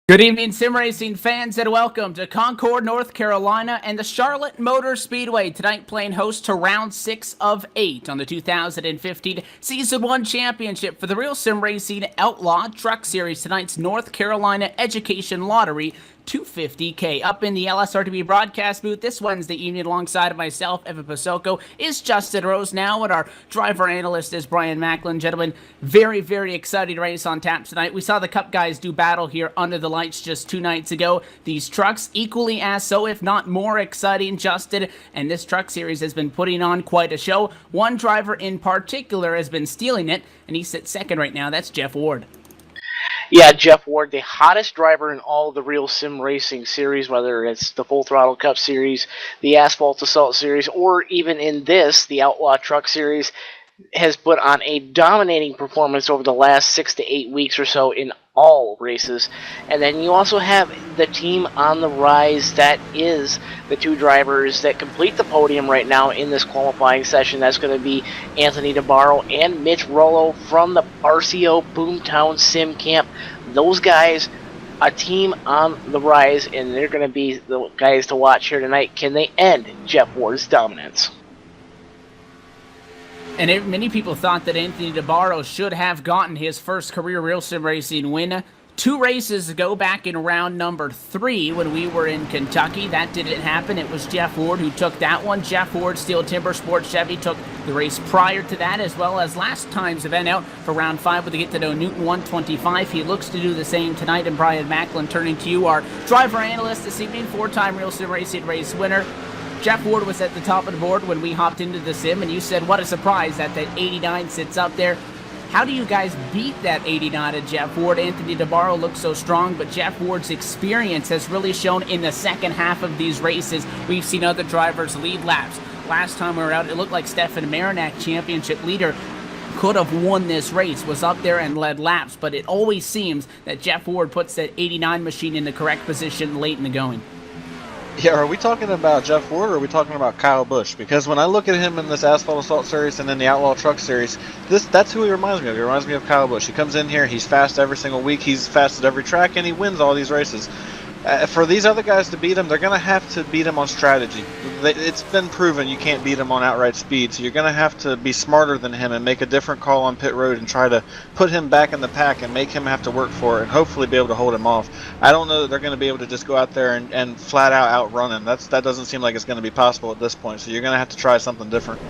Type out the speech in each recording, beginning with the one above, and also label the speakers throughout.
Speaker 1: Good evening, sim racing fans, and welcome to Concord, North Carolina, and the Charlotte Motor Speedway. Tonight, playing host to round 6 of 8 on the 2015 Season 1 Championship for the Real Sim Racing Outlaw Truck Series. Tonight's North Carolina Education Lottery 250K. Up in the LSRTV broadcast booth this Wednesday evening alongside of myself, Evan Pasoko, is Justin Rose now, and our driver analyst is Brian Macklin. Gentlemen, very, very exciting race on tap tonight. We saw the Cup guys do battle here under the lights just 2 nights ago. These trucks equally as so, if not more exciting, Justin, and this truck series has been putting on quite a show. One driver in particular has been stealing it, and he sits second right now. That's Jeff Ward.
Speaker 2: Yeah, Jeff Ward, the hottest driver in all of the Real Sim Racing series, whether it's the Full Throttle Cup series, the Asphalt Assault series, or even in this, the Outlaw Truck series, has put on a dominating performance over the last 6 to 8 weeks or so in all races. And then you also have the team on the rise that is the 2 drivers that complete the podium right now in this qualifying session. That's going to be Anthony DeBarro and Mitch Rollo from the RCO Boomtown Sim Camp. Those guys, a team on the rise, and they're going to be the guys to watch here tonight. Can they end Jeff Ward's dominance?
Speaker 1: And many people thought that Anthony DeBarro should have gotten his first career Real Sim Racing win 2 races ago, back in round number 3 when we were in Kentucky. That didn't happen. It was Jeff Ward who took that one. Jeff Ward, Steel Timber Sports Chevy, took the race prior to that, as well as last time's event out for round 5 with the Get to Know Newton 125. He looks to do the same tonight. And Brian Macklin, turning to you, our driver analyst this evening, 4-time Real Sim Racing race winner. Jeff Ward was at the top of the board when we hopped into the sim, and you said, what a surprise that 89 sits up there. How do you guys beat that 89 of Jeff Ward? Anthony DeBarro looks so strong, but Jeff Ward's experience has really shown in the second half of these races. We've seen other drivers lead laps. Last time we were out, it looked like Stefan Marinak, championship leader, could have won this race, was up there and led laps, but it always seems that Jeff Ward puts that 89 machine in the correct position late in the going.
Speaker 3: Yeah, are we talking about Jeff Ward or are we talking about Kyle Busch? Because when I look at him in this Asphalt Assault series and then the Outlaw Truck series, that's who he reminds me of. He reminds me of Kyle Busch. He comes in here, he's fast every single week, he's fast at every track, and he wins all these races. For these other guys to beat him, they're going to have to beat him on strategy. It's been proven you can't beat him on outright speed, so you're going to have to be smarter than him and make a different call on pit road and try to put him back in the pack and make him have to work for it and hopefully be able to hold him off. I don't know that they're going to be able to just go out there and flat out outrun him. That doesn't seem like it's going to be possible at this point, so you're going to have to try something different.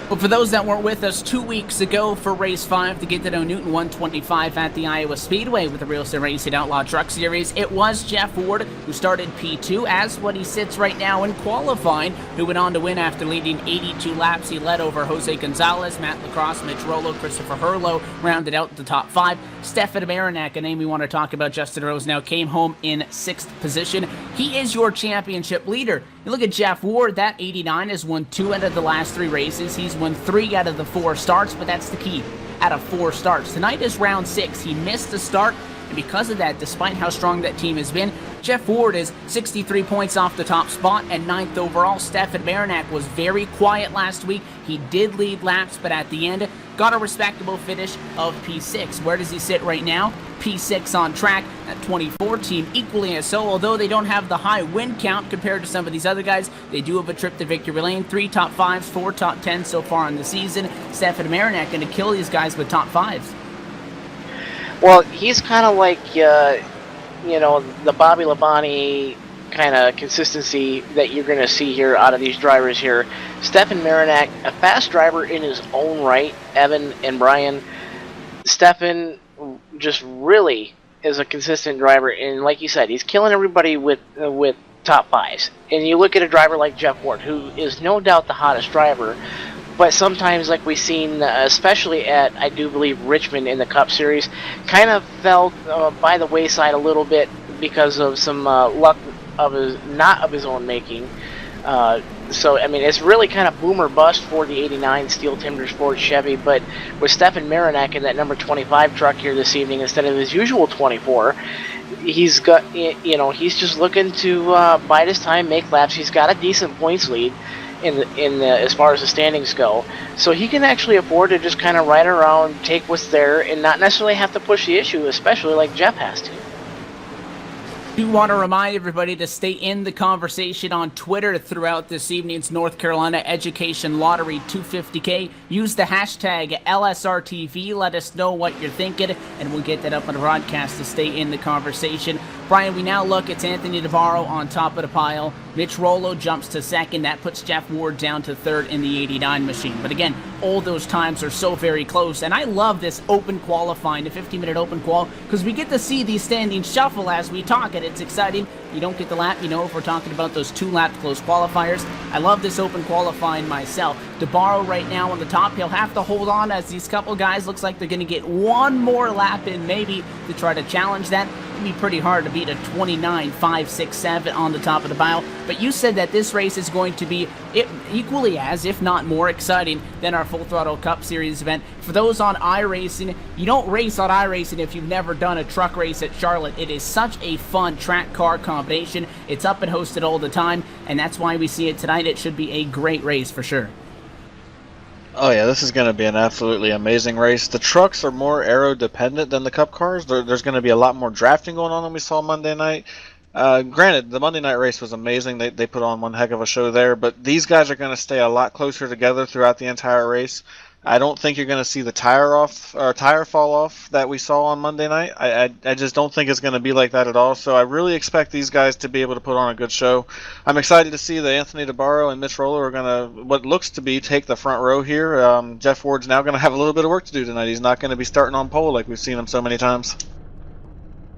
Speaker 1: But for those that weren't with us 2 weeks ago for Race 5 to Get to Know Newton 125 at the Iowa Speedway with the Real Sim Racing Outlaw Truck Series, it was Jeff Ward who started P2 as what he sits right now in qualifying, who went on to win after leading 82 laps. He led over Jose Gonzalez, Matt Lacrosse, Mitch Rollo, Christopher Hurlow, rounded out the top 5. Stefan Marinak, a name we want to talk about, Justin Rose, now came home in 6th position. He is your championship leader. You look at Jeff Ward, that 89 has won 2 out of the last 3 races. He's won 3 out of the 4 starts, but that's the key, out of 4 starts. Tonight is round 6. He missed the start, and because of that, despite how strong that team has been, Jeff Ward is 63 points off the top spot and 9th overall. Stefan Marinak was very quiet last week. He did lead laps, but at the end, got a respectable finish of P6. Where does he sit right now? P6 on track. That 24 team equally as so, although they don't have the high win count compared to some of these other guys. They do have a trip to victory lane, 3 top 5s, 4 top 10s so far in the season. Stefan Marinak going to kill these guys with top 5s.
Speaker 2: Well, he's kind of like, the Bobby Labonte kind of consistency that you're going to see here out of these drivers here. Stefan Marinak, a fast driver in his own right, Evan and Brian. Stefan just really is a consistent driver, and like you said, he's killing everybody with top 5s. And you look at a driver like Jeff Ward, who is no doubt the hottest driver, but sometimes, like we've seen, especially at, I do believe, Richmond in the Cup Series, kind of fell by the wayside a little bit because of some luck not of his own making. So, I mean, it's really kind of boom or bust for the 89 Steel Timber Sports Chevy, but with Stefan Marinak in that number 25 truck here this evening instead of his usual 24, he's got, he's just looking to bide his time, make laps. He's got a decent points lead in the as far as the standings go, so he can actually afford to just kind of ride around, take what's there, and not necessarily have to push the issue, especially like Jeff has to.
Speaker 1: do want to remind everybody to stay in the conversation on Twitter throughout this evening's North Carolina Education Lottery 250K. Use the hashtag LSRTV. Let us know what you're thinking, and we'll get that up on the broadcast to stay in the conversation. Brian, we now look, it's Anthony DeBarro on top of the pile. Mitch Rollo jumps to second. That puts Jeff Ward down to third in the 89 machine. But again, all those times are so very close. And I love this open qualifying, the 15-minute open qual, because we get to see these standings shuffle as we talk, and it's exciting. You don't get the lap, if we're talking about those 2-lap close qualifiers. I love this open qualifying myself. DeBarro right now on the top. He'll have to hold on as these couple guys looks like they're going to get one more lap in maybe to try to challenge that. It'd be pretty hard to beat a 29.567 on the top of the pile. But you said that this race is going to be equally as, if not more exciting than our Full Throttle Cup Series event. For those on iRacing, you don't race on iRacing if you've never done a truck race at Charlotte. It is such a fun track car combination. It's up and hosted all the time, and that's why we see it tonight. It should be a great race for sure.
Speaker 3: Oh yeah, this is going to be an absolutely amazing race. The trucks are more aero dependent than the Cup cars. There's going to be a lot more drafting going on than we saw Monday night. Granted, the Monday night race was amazing. They put on one heck of a show there, but these guys are going to stay a lot closer together throughout the entire race. I don't think you're going to see the tire fall off that we saw on Monday night. I just don't think it's going to be like that at all. So I really expect these guys to be able to put on a good show. I'm excited to see that Anthony DeBarro and Mitch Rollo are going to, what looks to be, take the front row here. Jeff Ward's now going to have a little bit of work to do tonight. He's not going to be starting on pole like we've seen him so many times.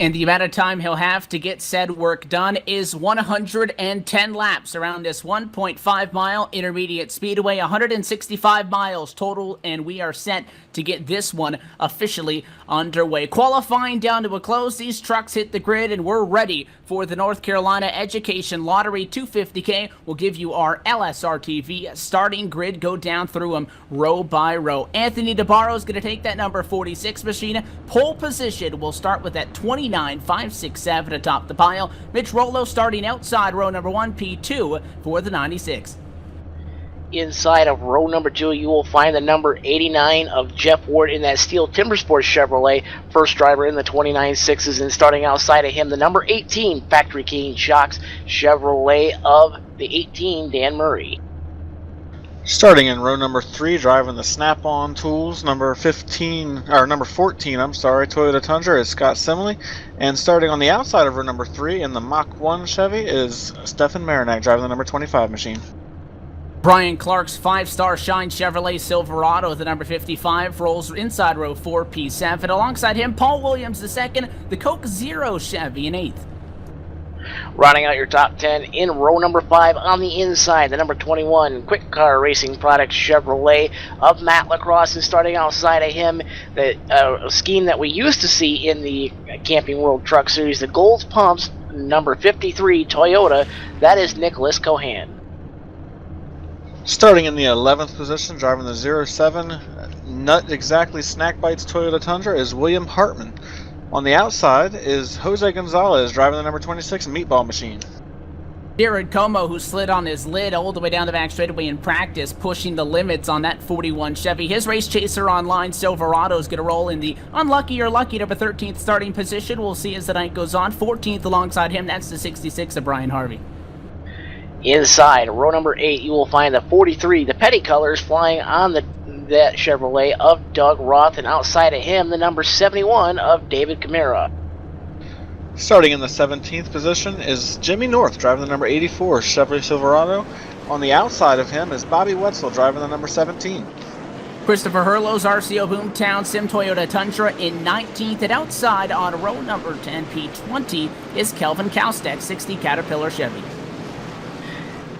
Speaker 1: And the amount of time he'll have to get said work done is 110 laps around this 1.5-mile intermediate speedway, 165 miles total, and we are set to get this one officially underway. Qualifying down to a close, these trucks hit the grid, and we're ready for the North Carolina Education Lottery 250K. We'll give you our LSRTV starting grid, go down through them row by row. Anthony DeBarro is going to take that number 46 machine. Pole position, we'll start with that 29.567 atop the pile. Mitch Rollo starting outside row number 1, P2 for the 96.
Speaker 2: Inside of row number 2, you will find the number 89 of Jeff Ward in that Steel Timbersport Chevrolet, first driver in the 29.6s, and starting outside of him, the number 18 Factory King Shocks Chevrolet of the 18, Dan Murray.
Speaker 3: Starting in row number 3, driving the Snap-on Tools, number 14, Toyota Tundra is Scott Simley, and starting on the outside of row number 3 in the Mach 1 Chevy is Stefan Marinak, driving the number 25 machine.
Speaker 1: Brian Clark's 5-star Shine Chevrolet Silverado, the number 55, rolls inside row 4, P7. Alongside him, Paul Williams II, the Coke Zero Chevy in 8th.
Speaker 2: Rounding out your top 10 in row number 5 on the inside, the number 21 Quick Car Racing Products Chevrolet of Matt Lacrosse, and starting outside of him, the scheme that we used to see in the Camping World Truck Series, the Gold Pumps, number 53 Toyota, that is Nicholas Cohan.
Speaker 3: Starting in the 11th position, driving the 07 Nut Exactly Snack Bites Toyota Tundra is William Hartman. On the outside is Jose Gonzalez, driving the number 26 Meatball Machine.
Speaker 1: Jared Como, who slid on his lid all the way down the back straightaway in practice, pushing the limits on that 41 Chevy. His race chaser online, Silverado, is going to roll in the unlucky or lucky number 13th starting position. We'll see as the night goes on. 14th alongside him, that's the 66 of Brian Harvey.
Speaker 2: Inside row number 8, you will find the 43, the Petty Colors, flying on that Chevrolet of Doug Roth, and outside of him, the number 71 of David Camara.
Speaker 3: Starting in the 17th position is Jimmy North, driving the number 84 Chevrolet Silverado. On the outside of him is Bobby Wetzel, driving the number 17.
Speaker 1: Christopher Hurlow's RCO Boomtown Sim Toyota Tundra in 19th, and outside on row number 10, P20, is Kelvin Kaustek, 60 Caterpillar Chevy.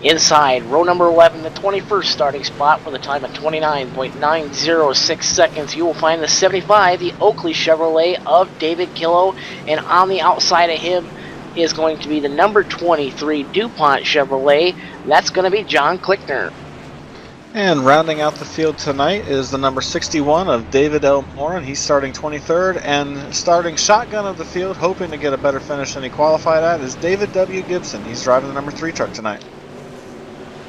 Speaker 2: Inside row number 11, the 21st starting spot with a time of 29.906 seconds, you will find the 75, the Oakley Chevrolet of David Killow, and on the outside of him is going to be the number 23 DuPont Chevrolet. That's going to be John Klickner.
Speaker 3: And rounding out the field tonight is the number 61 of David L. Moore, and he's starting 23rd. And starting shotgun of the field, hoping to get a better finish than he qualified at, is David W. Gibson. He's driving the number 3 truck tonight.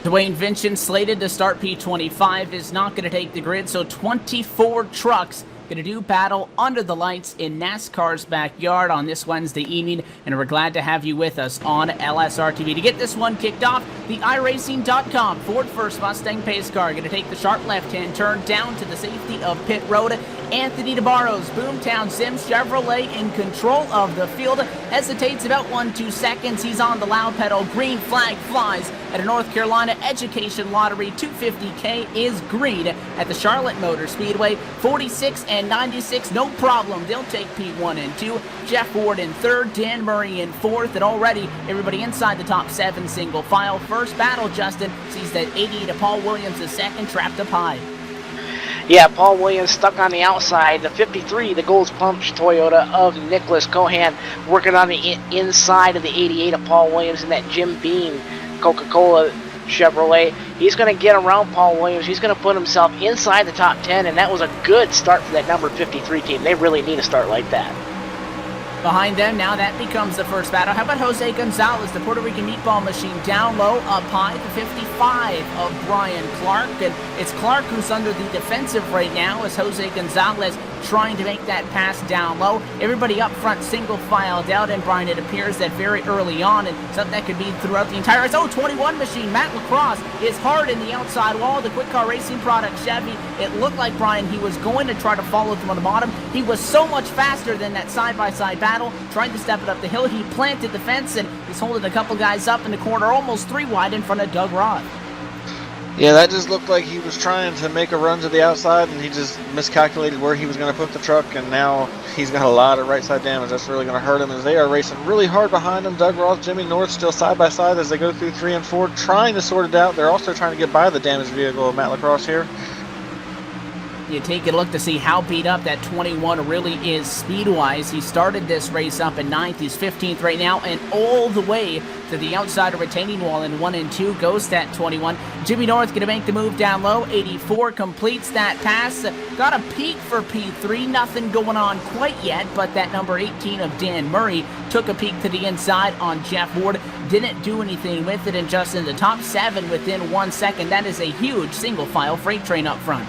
Speaker 1: Dwayne Vincent, slated to start P25, is not going to take the grid, so 24 trucks Gonna do battle under the lights in NASCAR's backyard on this Wednesday evening, and we're glad to have you with us on LSRTV. To get this one kicked off, the iRacing.com Ford First Mustang pace car gonna take the sharp left-hand turn down to the safety of pit road. Anthony DeBarro's Boomtown Sims Chevrolet in control of the field. Hesitates about 1-2 seconds. He's on the loud pedal. Green flag flies at a North Carolina Education Lottery. 250K is green at the Charlotte Motor Speedway. 46 and 96, no problem. They'll take P1 and 2. Jeff Ward in third, Dan Murray in fourth, and already everybody inside the top 7 single file. First battle, Justin, sees that 88 of Paul Williams is second, trapped up high.
Speaker 2: Yeah, Paul Williams stuck on the outside. The 53, the Gold's Punch Toyota of Nicholas Cohan, working on the inside of the 88 of Paul Williams in that Jim Beam Coca-Cola Chevrolet. He's going to get around Paul Williams. He's going to put himself inside the top 10, and that was a good start for that number 53 team. They really need a start like that.
Speaker 1: Behind them, now that becomes the first battle. How about Jose Gonzalez, the Puerto Rican meatball machine, down low, up high, the 55 of Brian Clark. And it's Clark who's under the defensive right now as Jose Gonzalez trying to make that pass down low. Everybody up front single filed out, and Brian, it appears that very early on, and something that could be throughout the entire race. 21 machine, Matt Lacrosse is hard in the outside wall. The Quick Car Racing product Chevy, it looked like Brian, he was going to try to follow them on the bottom. He was so much faster than that side-by-side battle, trying to step it up the hill. He planted the fence, and he's holding a couple guys up in the corner, almost 3 wide in front of Doug Roth.
Speaker 3: Yeah, that just looked like he was trying to make a run to the outside, and he just miscalculated where he was going to put the truck, and now he's got a lot of right side damage. That's really going to hurt him as they are racing really hard behind him. Doug Roth, Jimmy North still side by side as they go through 3 and 4, trying to sort it out. They're also trying to get by the damaged vehicle of Matt Lacrosse here.
Speaker 1: You take a look to see how beat up that 21 really is speed-wise. He started this race up in 9th. He's 15th right now, and all the way to the outside of retaining wall in 1 and 2 goes that 21. Jimmy North going to make the move down low. 84 completes that pass. Got a peak for P3. Nothing going on quite yet, but that number 18 of Dan Murray took a peek to the inside on Jeff Ward. Didn't do anything with it, and just in the top 7 within 1 second. That is a huge single-file freight train up front.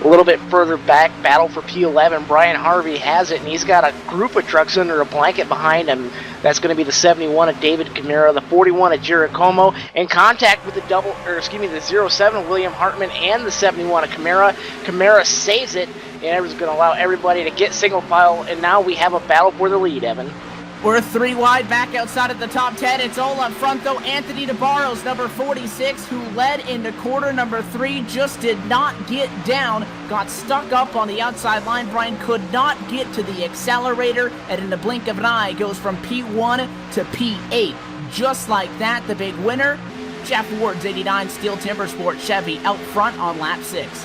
Speaker 2: A little bit further back, battle for P11. Brian Harvey has it, and he's got a group of trucks under a blanket behind him. That's going to be the 71 of David Camara, the 41 of Jared Como, in contact with the 07 of William Hartman and the 71 of Camara. Camara saves it, and it's going to allow everybody to get single file, and now we have a battle for the lead, Evan.
Speaker 1: We're 3 wide back outside of the top 10. It's all up front, though. Anthony DeBarro's number 46, who led into quarter number 3, just did not get down. Got stuck up on the outside line. Brian could not get to the accelerator, and in the blink of an eye, goes from P1 to P8. Just like that, the big winner, Jeff Ward's 89 Steel Timber Sport Chevy out front on lap 6.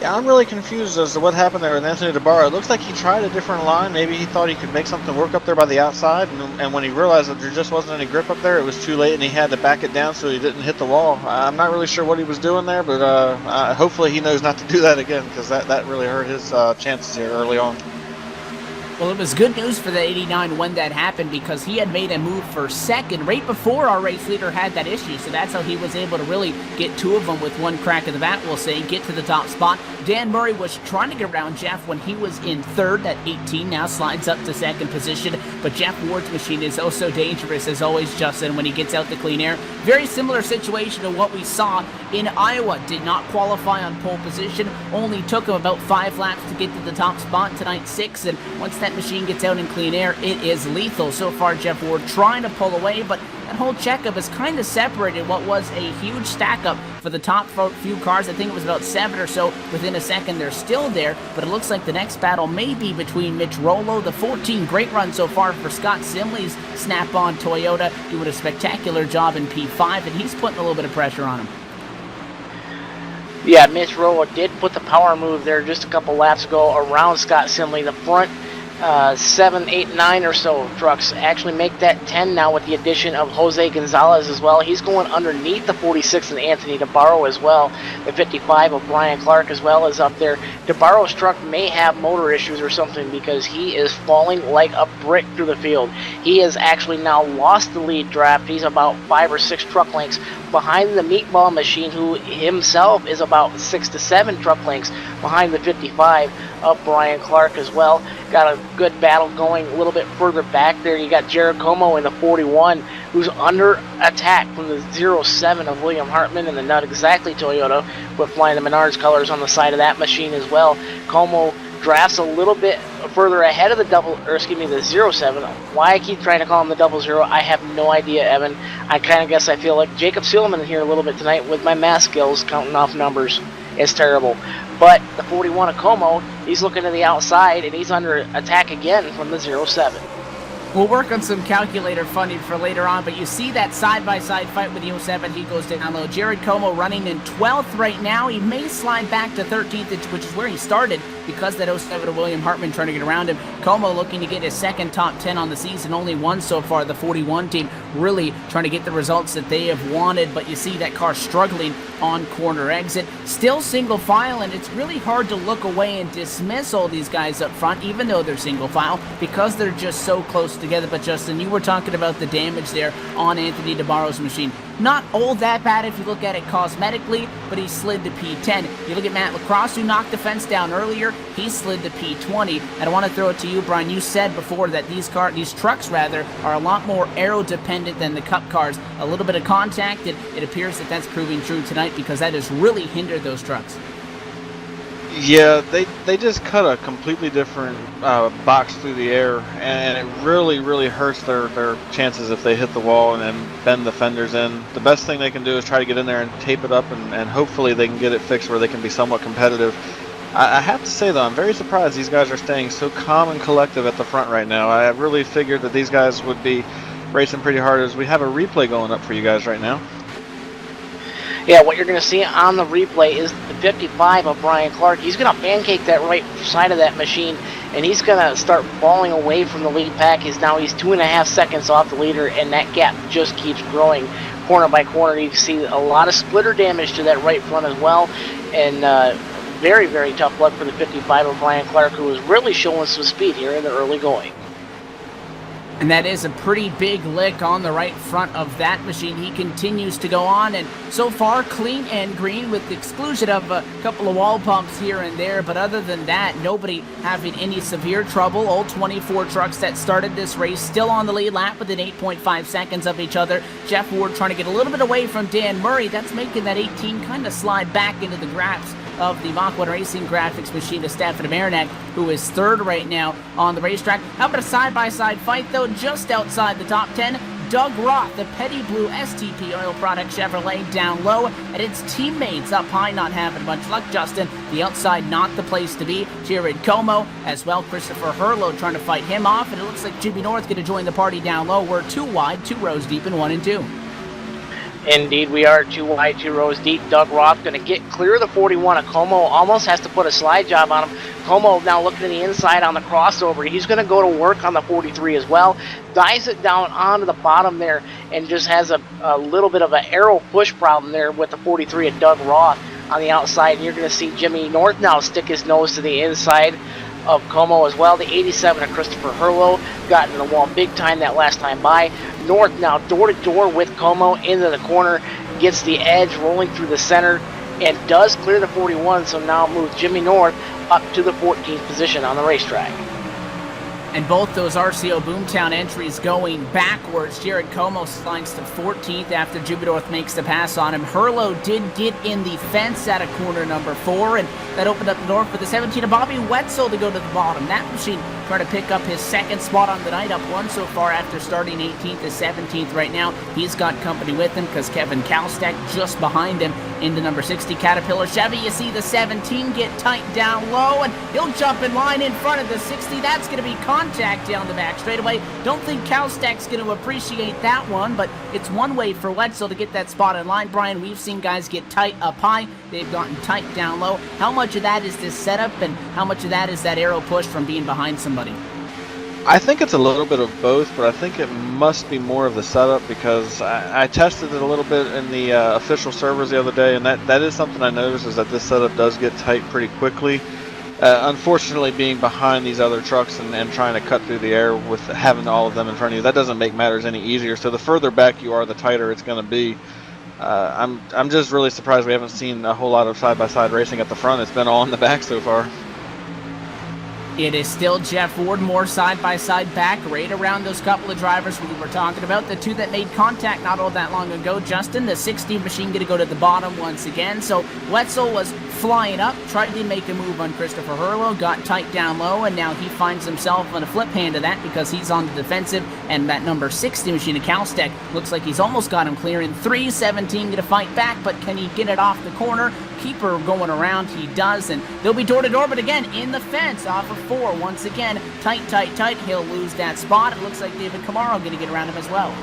Speaker 3: Yeah, I'm really confused as to what happened there with Anthony DeBarro. It looks like he tried a different line. Maybe he thought he could make something work up there by the outside, and when he realized that there just wasn't any grip up there, it was too late, and he had to back it down so he didn't hit the wall. I'm not really sure what he was doing there, but hopefully he knows not to do that again, because that really hurt his chances here early on.
Speaker 1: Well, it was good news for the 89 when that happened, because he had made a move for second right before our race leader had that issue. So that's how he was able to really get 2 of them with 1 crack of the bat, we'll say, get to the top spot. Dan Murray was trying to get around Jeff when he was in third. That 18 now slides up to second position. But Jeff Ward's machine is also dangerous, as always, Justin, when he gets out the clean air. Very similar situation to what we saw in Iowa. Did not qualify on pole position. Only took him about 5 laps to get to the top spot. Tonight, 6. And once that machine gets out in clean air, it is lethal. So far, Jeff Ward trying to pull away, but that whole checkup has kind of separated what was a huge stack up for the top few cars. I think it was about 7 or so within a second. They're still there, but it looks like the next battle may be between Mitch Rollo, the 14 great run so far for Scott Simley's Snap-on Toyota, doing a spectacular job in P5, and he's putting a little bit of pressure on him.
Speaker 2: Yeah, Mitch Rollo did put the power move there just a couple laps ago around Scott Simley. The front 7, 8, 9 or so trucks actually make that 10 now with the addition of Jose Gonzalez as well. He's going underneath the 46 and Anthony DeBarro as well. The 55 of Brian Clark as well is up there. DeBarro's truck may have motor issues or something because he is falling like a brick through the field. He has actually now lost the lead draft. He's about 5 or 6 truck lengths behind the Meatball Machine, who himself is about 6 to 7 truck lengths behind the 55 of Brian Clark as well. Got a good battle going a little bit further back there. You got Jared Como in the 41, who's under attack from the 07 of William Hartman and the Not Exactly Toyota, with flying the Menards colors on the side of that machine as well. Como drafts a little bit further ahead of the 07. Why I keep trying to call him the 00, I have no idea, Evan. I kind of guess I feel like Jacob Seelman here a little bit tonight with my math skills, counting off numbers. It's terrible. But the 41 of Como, he's looking to the outside, and he's under attack again from the 07.
Speaker 1: We'll work on some calculator funding for later on, but you see that side-by-side fight with the 07. He goes down low. Jared Como running in 12th right now. He may slide back to 13th, which is where he started, because that 07 of William Hartman trying to get around him. Como looking to get his second top 10 on the season. Only one so far. The 41 team really trying to get the results that they have wanted, but you see that car struggling on corner exit. Still single file, and it's really hard to look away and dismiss all these guys up front, even though they're single file, because they're just so close together. But Justin, you were talking about the damage there on Anthony DeBarro's machine. Not all that bad if you look at it cosmetically, but he slid to P10. You look at Matt Lacrosse, who knocked the fence down earlier, he slid to P20. And I want to throw it to you, Brian. You said before that these trucks are a lot more aero dependent than the Cup cars. A little bit of contact, it appears that that's proving true tonight, because that has really hindered those trucks.
Speaker 3: Yeah, they just cut a completely different box through the air, and it really hurts their chances if they hit the wall and then bend the fenders in. The best thing they can do is try to get in there and tape it up, and hopefully they can get it fixed where they can be somewhat competitive. I have to say, though, I'm very surprised these guys are staying so calm and collective at the front right now. I really figured that these guys would be racing pretty hard, as we have a replay going up for you guys right now.
Speaker 2: Yeah, what you're going to see on the replay is the 55 of Brian Clark. He's going to pancake that right side of that machine, and he's going to start falling away from the lead pack. He's 2.5 seconds off the leader, and that gap just keeps growing corner by corner. You can see a lot of splitter damage to that right front as well, and very tough luck for the 55 of Brian Clark, who is really showing some speed here in the early going.
Speaker 1: And that is a pretty big lick on the right front of that machine. He continues to go on, and so far clean and green, with the exclusion of a couple of wall pumps here and there. But other than that, nobody having any severe trouble. All 24 trucks that started this race still on the lead lap within 8.5 seconds of each other. Jeff Ward trying to get a little bit away from Dan Murray. That's making that 18 kind of slide back into the grasp of the Mach 1 Racing graphics machine of Stefan Marinak, who is third right now on the racetrack. How about a side-by-side fight, though, just outside the top 10? Doug Roth, the Petty Blue STP Oil Product Chevrolet, down low, and its teammates up high not having much luck. Justin, the outside not the place to be. Jared Como, as well, Christopher Herlo trying to fight him off, and it looks like Jimmy North going to join the party down low. We're 2 wide, 2 rows deep in 1 and 2.
Speaker 2: Indeed, we are 2 wide, 2 rows deep. Doug Roth going to get clear of the 41 of Como. Almost has to put a slide job on him. Como now looking to the inside on the crossover. He's going to go to work on the 43 as well. Dives it down onto the bottom there, and just has a little bit of an arrow push problem there with the 43 of Doug Roth on the outside. And you're going to see Jimmy North now stick his nose to the inside of Como as well. The 87 of Christopher Herlo got in the wall big time that last time by. North now door to door with Como into the corner, gets the edge rolling through the center, and does clear the 41, so now moves Jimmy North up to the 14th position on the racetrack.
Speaker 1: And both those RCO Boomtown entries going backwards. Jared Como slides to 14th after Jimmy North makes the pass on him. Herlo did get in the fence at a corner number 4, and that opened up the door for the 17 of Bobby Wetzel to go to the bottom. That machine trying to pick up his second spot on the night, up 1 so far after starting 18th to 17th right now. He's got company with him because Kevin Kalstek just behind him in the number 60 Caterpillar Chevy. You see the 17 get tight down low, and he'll jump in line in front of the 60. That's going to be contact down the back straightaway. Don't think Kalstek's going to appreciate that one, but it's one way for Wetzel to get that spot in line. Brian, we've seen guys get tight up high. They've gotten tight down low. How much of that is this setup, and how much of that is that arrow push from being behind somebody?
Speaker 3: I think it's a little bit of both, but I think it must be more of the setup because I tested it a little bit in the official servers the other day, and that is something I noticed is that this setup does get tight pretty quickly. Unfortunately, being behind these other trucks and trying to cut through the air with having all of them in front of you, that doesn't make matters any easier. So the further back you are, the tighter it's going to be. I'm just really surprised we haven't seen a whole lot of side-by-side racing at the front. It's been all in the back so far.
Speaker 1: It is still Jeff Ward, more side-by-side back, right around those couple of drivers we were talking about. The two that made contact not all that long ago. Justin, the 16 machine, going to go to the bottom once again. So Wetzel was flying up, tried to make a move on Christopher Hurlow, got tight down low, and now he finds himself on a flip hand of that because he's on the defensive, and that number 60 machine of Calstech looks like he's almost got him clear in 317 going to fight back, but can he get it off the corner? Keeper going around, he does, and they'll be door-to-door, but again, in the fence, off of 4, once again, tight, he'll lose that spot. It looks like David Camaro going to get around him as well.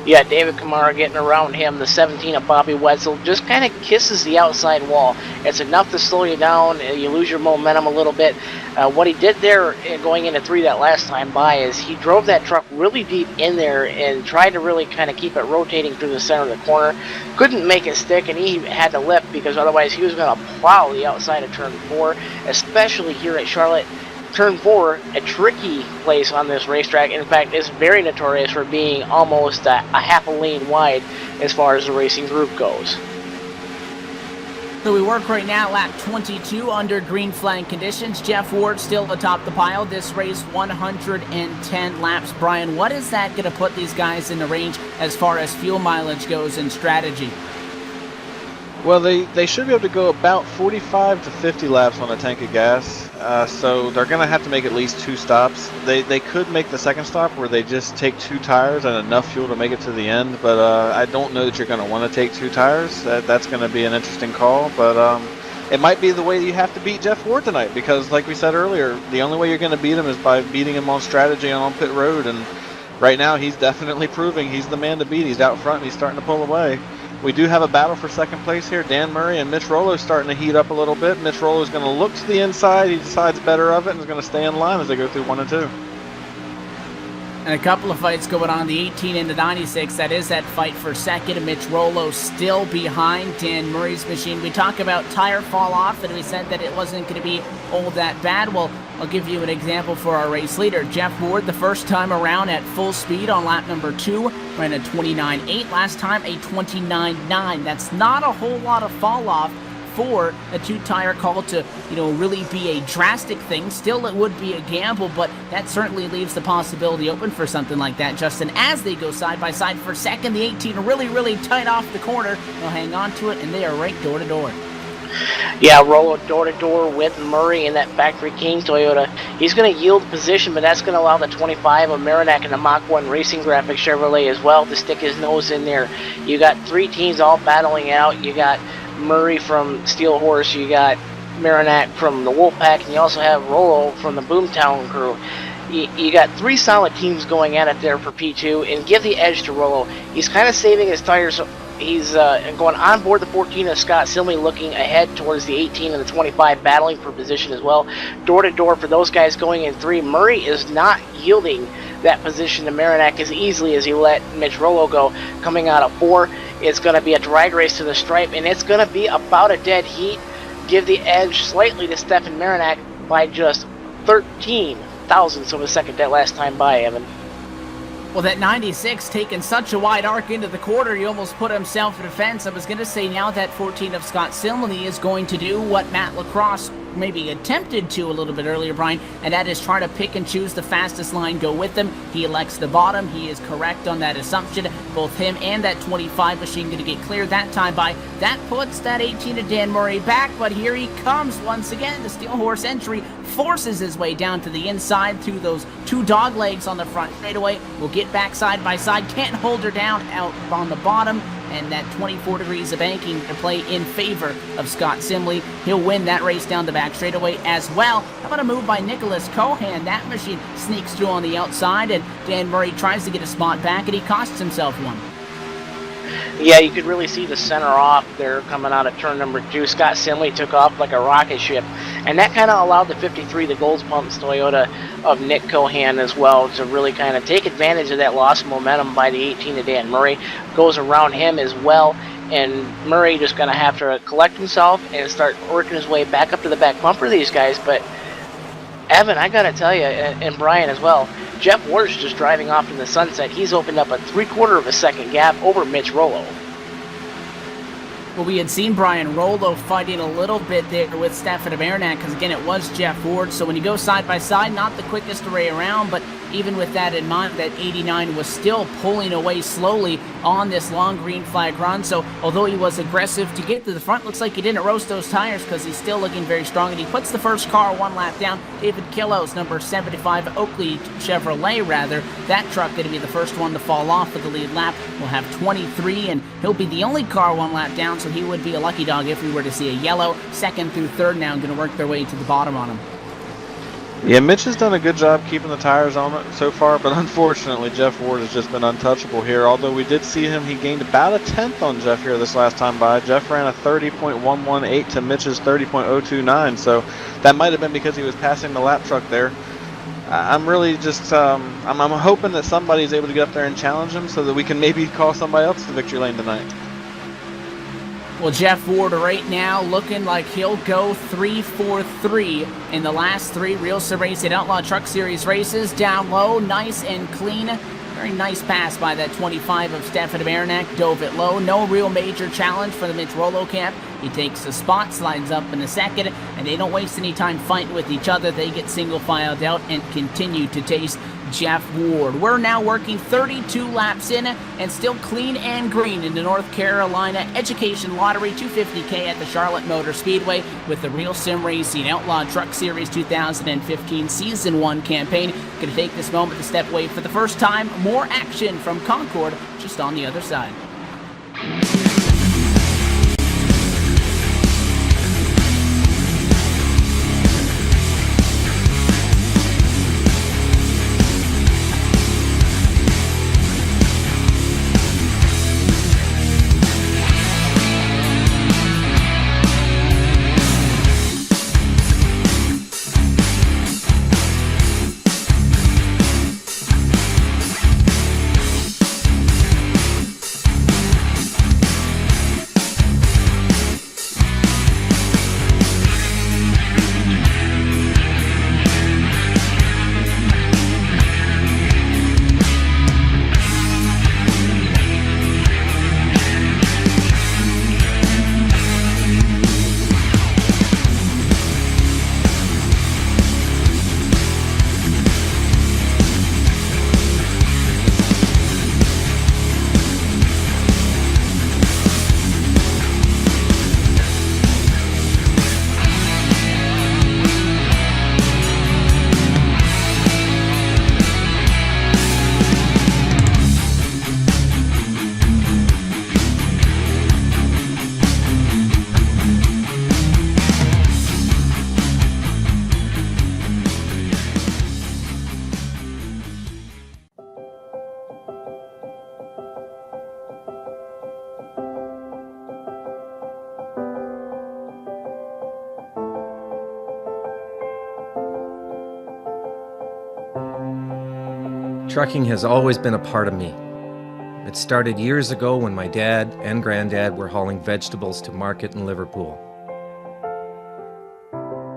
Speaker 2: Yeah, David Camaro getting around him. The 17 of Bobby Wetzel just kind of kisses the outside wall. It's enough to slow you down. You lose your momentum a little bit. What he did there going into 3 that last time by is he drove that truck really deep in there and tried to really kind of keep it rotating through the center of the corner. Couldn't make it stick, and he had to lip because otherwise he was going to plow the outside of turn 4, especially here at Charlotte. Turn 4, a tricky place on this racetrack. In fact, it's very notorious for being almost a half a lane wide as far as the racing group goes.
Speaker 1: So we work right now lap 22 under green flag conditions. Jeff Ward still atop the pile. This race 110 laps. Brian, what is that going to put these guys in the range as far as fuel mileage goes and strategy?
Speaker 3: Well, they should be able to go about 45 to 50 laps on a tank of gas, so they're going to have to make at least 2 stops. They could make the second stop where they just take 2 tires and enough fuel to make it to the end, but I don't know that you're going to want to take 2 tires. That's going to be an interesting call, but it might be the way you have to beat Jeff Ward tonight because, like we said earlier, the only way you're going to beat him is by beating him on strategy and on pit road, and right now he's definitely proving he's the man to beat. He's out front and he's starting to pull away. We do have a battle for second place here. Dan Murray and Mitch Rollo starting to heat up a little bit. Mitch Rollo is going to look to the inside. He decides better of it and is going to stay in line as they go through 1 and 2.
Speaker 1: And a couple of fights going on, the 18 and the 96. That is that fight for second. Mitch Rollo still behind Dan Murray's machine. We talk about tire fall off, and we said that it wasn't going to be all that bad. Well, I'll give you an example for our race leader. Jeff Ward, the first time around at full speed on lap number 2, ran a 29.8. Last time, a 29.9. That's not a whole lot of fall off for a 2-tire call to, really be a drastic thing. Still, it would be a gamble, but that certainly leaves the possibility open for something like that, Justin, as they go side by side for second. The 18 really tight off the corner. They'll hang on to it, and they are right door to door.
Speaker 2: Yeah, Rollo door-to-door with Murray in that Factory King Toyota. He's going to yield position, but that's going to allow the 25 of Marinak and the Mach 1 Racing Graphics Chevrolet as well to stick his nose in there. You got 3 teams all battling out. You got Murray from Steel Horse, you got Marinak from the Wolfpack, and you also have Rollo from the Boomtown crew. You got 3 solid teams going at it there for P2, and give the edge to Rollo. He's kind of saving his tires. So he's going on board the 14 of Scott Silmy, looking ahead towards the 18 and the 25, battling for position as well. Door to door for those guys going in 3. Murray is not yielding that position to Marinak as easily as he let Mitch Rollo go. Coming out of 4, it's going to be a drag race to the stripe, and it's going to be about a dead heat. Give the edge slightly to Stefan Marinak by just 13 thousandths of a second that last time by, Evan.
Speaker 1: Well, that 96 taking such a wide arc into the quarter, he almost put himself in defense. I was going to say now that 14 of Scott Silmany is going to do what Matt Lacrosse maybe attempted to a little bit earlier, Brian, and that is try to pick and choose the fastest line, go with them. He elects the bottom. He is correct on that assumption. Both him and that 25 machine going to get cleared that time by. That puts that 18 of Dan Murray back, but here he comes once again. The Steel Horse entry forces his way down to the inside through those 2 dog legs on the front straightaway. Will get back side by side. Can't hold her down out on the bottom. And that 24 degrees of banking to play in favor of Scott Simley. He'll win that race down the back straightaway as well. How about a move by Nicholas Cohan? That machine sneaks through on the outside, and Dan Murray tries to get a spot back, and he costs himself one.
Speaker 2: Yeah, you could really see the center off there coming out of turn number 2. Scott Simley took off like a rocket ship, and that kind of allowed the 53, the Golds Pumps Toyota of Nick Cohan as well, to really kind of take advantage of that loss of momentum by the 18 of Dan Murray. Goes around him as well, and Murray just going to have to collect himself and start working his way back up to the back bumper of these guys. But Evan, I got to tell you, and Brian as well, Jeff Ward's just driving off in the sunset. He's opened up a 3/4 of a second gap over Mitch Rollo.
Speaker 1: Well, we had seen Brian Rollo fighting a little bit there with Stefan Amernak, because again, it was Jeff Ward. So when you go side by side, not the quickest array around, but even with that in mind, that 89 was still pulling away slowly on this long green flag run. So although he was aggressive to get to the front, looks like he didn't roast those tires, because he's still looking very strong. And he puts the first car 1 lap down. David Killo's number 75 Oakley Chevrolet, rather, that truck going to be the first one to fall off of the lead lap. Will have 23, and he'll be the only car 1 lap down, so he would be a lucky dog if we were to see a yellow. Second through third now going to work their way to the bottom on him.
Speaker 3: Yeah, Mitch has done a good job keeping the tires on it so far, but unfortunately Jeff Ward has just been untouchable here. Although we did see him, he gained about a tenth on Jeff here this last time by. Jeff ran a 30.118 to Mitch's 30.029, so that might have been because he was passing the lap truck there. I'm really just, I'm hoping that somebody's able to get up there and challenge him so that we can maybe call somebody else to victory lane tonight.
Speaker 1: Well, Jeff Ward right now looking like he'll go 3-4-3 in the last 3 Real Racing Outlaw Truck Series races. Down low, nice and clean. Very nice pass by that 25 of Stefan Amernak. Dove it low. No real major challenge for the Mitch Rollo camp. He takes a spot, slides up in a second, and they don't waste any time fighting with each other. They get single filed out and continue to chase Jeff Ward. We're now working 32 laps in and still clean and green in the North Carolina Education Lottery 250K at the Charlotte Motor Speedway with the Real Sim Racing Outlaw Truck Series 2015 Season 1 campaign. Going to take this moment to step away for the first time. More action from Concord just on the other side.
Speaker 4: Trucking has always been a part of me. It started years ago when my dad and granddad were hauling vegetables to market in Liverpool.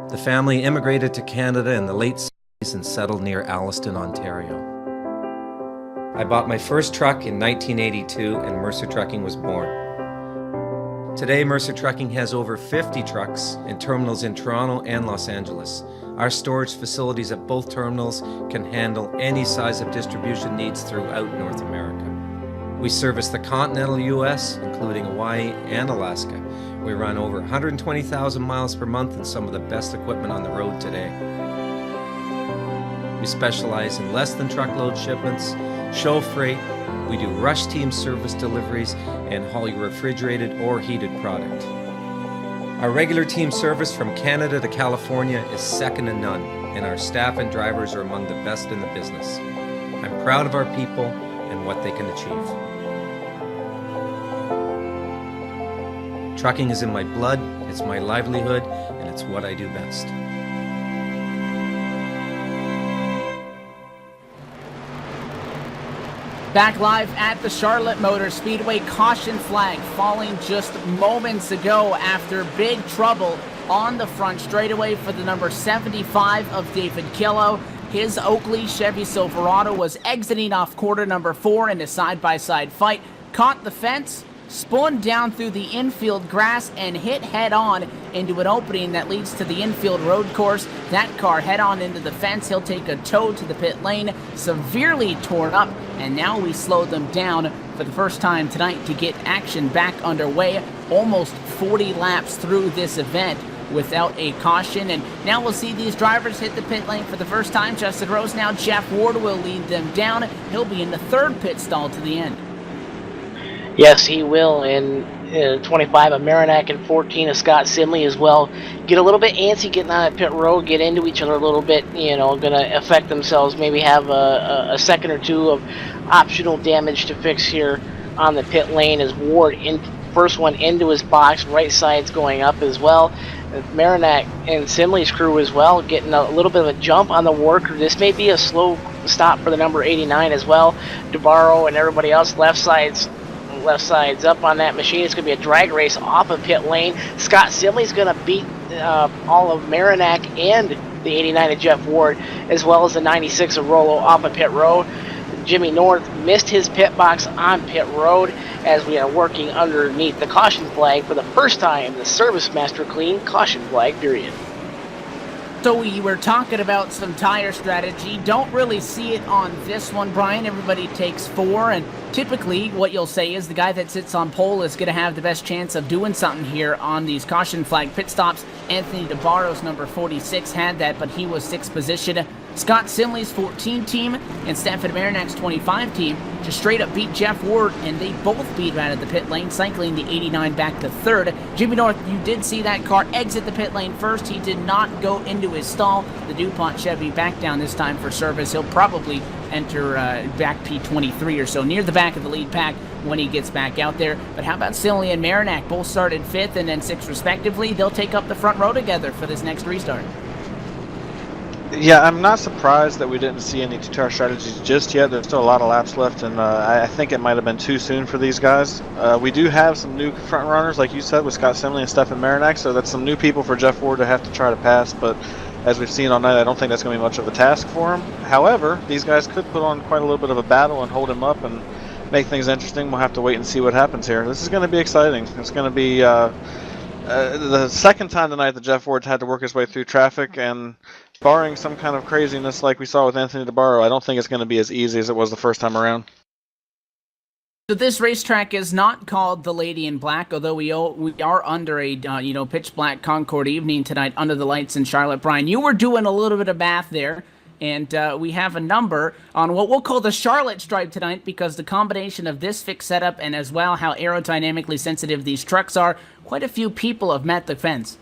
Speaker 4: The family immigrated to Canada in the late 60s and settled near Alliston, Ontario. I bought my first truck in 1982 and Mercer Trucking was born. Today, Mercer Trucking has over 50 trucks in terminals in Toronto and Los Angeles. Our storage facilities at both terminals can handle any size of distribution needs throughout North America. We service the continental U.S., including Hawaii and Alaska. We run over 120,000 miles per month and some of the best equipment on the road today. We specialize in less than truckload shipments, show freight, we do rush team service deliveries, and haul your refrigerated or heated product. Our regular team service from Canada to California is second to none, and our staff and drivers are among the best in the business. I'm proud of our people and what they can achieve. Trucking is in my blood, it's my livelihood, and it's what I do best.
Speaker 1: Back live at the Charlotte Motor Speedway, caution flag falling just moments ago after big trouble on the front straightaway for the number 75 of David Killow. His Oakley Chevy Silverado was exiting off quarter number 4 in a side-by-side fight, caught the fence, spun down through the infield grass, and hit head-on into an opening that leads to the infield road course. That car head-on into the fence. He'll take a tow to the pit lane, severely torn up, and now we slowed them down for the first time tonight to get action back underway. Almost 40 laps through this event without a caution, and now we'll see these drivers hit the pit lane for the first time. Justin Rose now, Jeff Ward will lead them down. He'll be in the third pit stall to the end.
Speaker 2: Yes, he will. In 25 of Marinac and 14 of Scott Simley as well. Get a little bit antsy getting on that pit road, get into each other a little bit, going to affect themselves, maybe have a second or two of optional damage to fix here on the pit lane as Ward, first one into his box, right side's going up as well. Marinac and Simley's crew as well, getting a little bit of a jump on the Ward crew. This may be a slow stop for the number 89 as well. DeBarro and everybody else, left side's up on that machine. It's going to be a drag race off of pit lane. Scott Simley's going to beat all of Marinac and the 89 of Jeff Ward, as well as the 96 of Rollo off of pit road. Jimmy North missed his pit box on pit road as we are working underneath the caution flag for the first time. The Service Master Clean caution flag period.
Speaker 1: So we were talking about some tire strategy. Don't really see it on this one, Brian. Everybody takes 4, and typically what you'll say is the guy that sits on pole is going to have the best chance of doing something here on these caution flag pit stops. Anthony DeBarro's number 46 had that, but he was 6th position. Scott Simley's 14 team and Stafford Marinac's 25 team just straight up beat Jeff Ward, and they both beat right at the pit lane, cycling the 89 back to 3rd. Jimmy North, you did see that car exit the pit lane first. He did not go into his stall. The DuPont Chevy back down this time for service. He'll probably enter back P23 or so, near the back of the lead pack when he gets back out there. But how about Simley and Marinac? Both started 5th and then 6th respectively. They'll take up the front row together for this next restart.
Speaker 3: Yeah, I'm not surprised that we didn't see any two-tire strategies just yet. There's still a lot of laps left, and I think it might have been too soon for these guys. We do have some new front runners, like you said, with Scott Simley and Stephen Marinac, so that's some new people for Jeff Ward to have to try to pass, but as we've seen all night, I don't think that's going to be much of a task for him. However, these guys could put on quite a little bit of a battle and hold him up and make things interesting. We'll have to wait and see what happens here. This is going to be exciting. It's going to be the second time tonight that Jeff Ward had to work his way through traffic, and barring some kind of craziness like we saw with Anthony DeBarro, I don't think it's going to be as easy as it was the first time around.
Speaker 1: So this racetrack is not called the Lady in Black, although we are under a pitch black Concord evening tonight under the lights in Charlotte. Brian, you were doing a little bit of math there, and we have a number on what we'll call the Charlotte stripe tonight, because the combination of this fixed setup and as well how aerodynamically sensitive these trucks are, quite a few people have met the fence.